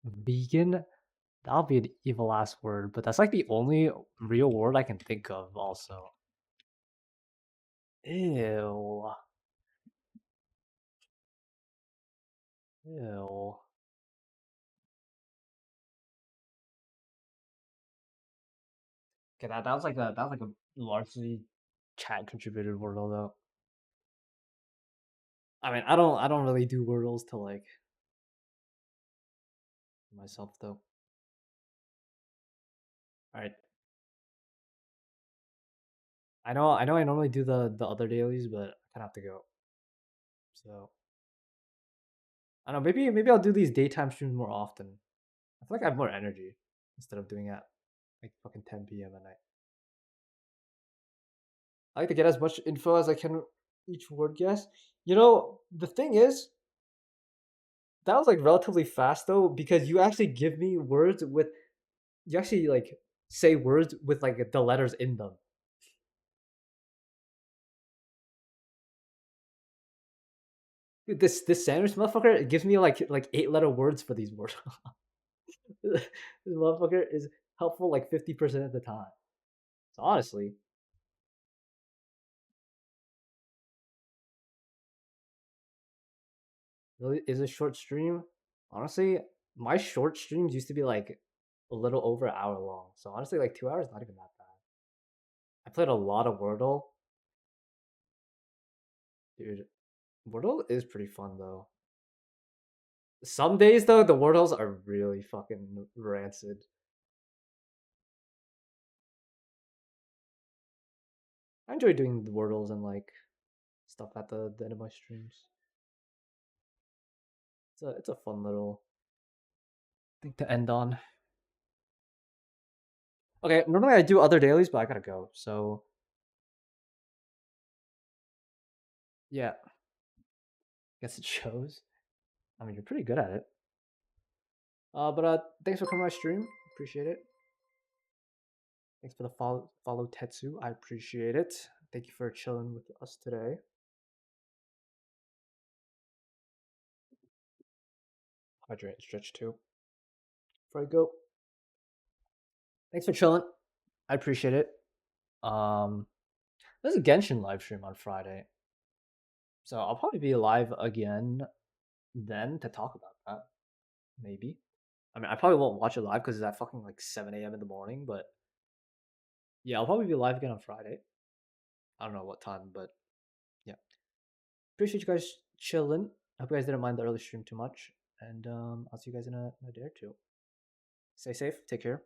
B: Vegan? That'll be an evil ass word, but that's like the only real word I can think of also. Ew. Ew. Okay, that was like a largely chat contributed wordle though. I mean, I don't really do wordles to like myself though. All right. I know I normally do the other dailies, but I kind of have to go. So, I don't know, maybe I'll do these daytime streams more often. I feel like I have more energy instead of doing it at like fucking 10 p.m. at night. I like to get as much info as I can each word guess. You know, the thing is, that was like relatively fast though, because you actually give me words with you actually like say words with like the letters in them. Dude, this sandwich motherfucker it gives me like 8 letter words for these words. This motherfucker is helpful like 50% of the time. So honestly, really is a short stream. Honestly, my short streams used to be like a little over an hour long. So honestly, like 2 hours not even that bad. I played a lot of Wordle. Dude, Wordle is pretty fun though. Some days though, the Wordles are really fucking rancid. I enjoy doing the Wordles and like stuff at the end of my streams. It's a fun little thing to end on. Okay, normally I do other dailies, but I gotta go. So yeah, guess it shows. I mean, you're pretty good at it. But thanks for coming to my stream. Appreciate it. Thanks for the follow Tetsu. I appreciate it. Thank you for chilling with us today. Hydrate and stretch too. Before I go, thanks for chilling. I appreciate it. Um, there's a Genshin live stream on Friday, so I'll probably be live again then to talk about that. Maybe. I mean, I probably won't watch it live because it's at fucking like 7 a.m. in the morning. But yeah, I'll probably be live again on Friday. I don't know what time, but yeah. Appreciate you guys chilling. Hope you guys didn't mind the early stream too much. And I'll see you guys in a day or two. Stay safe. Take care.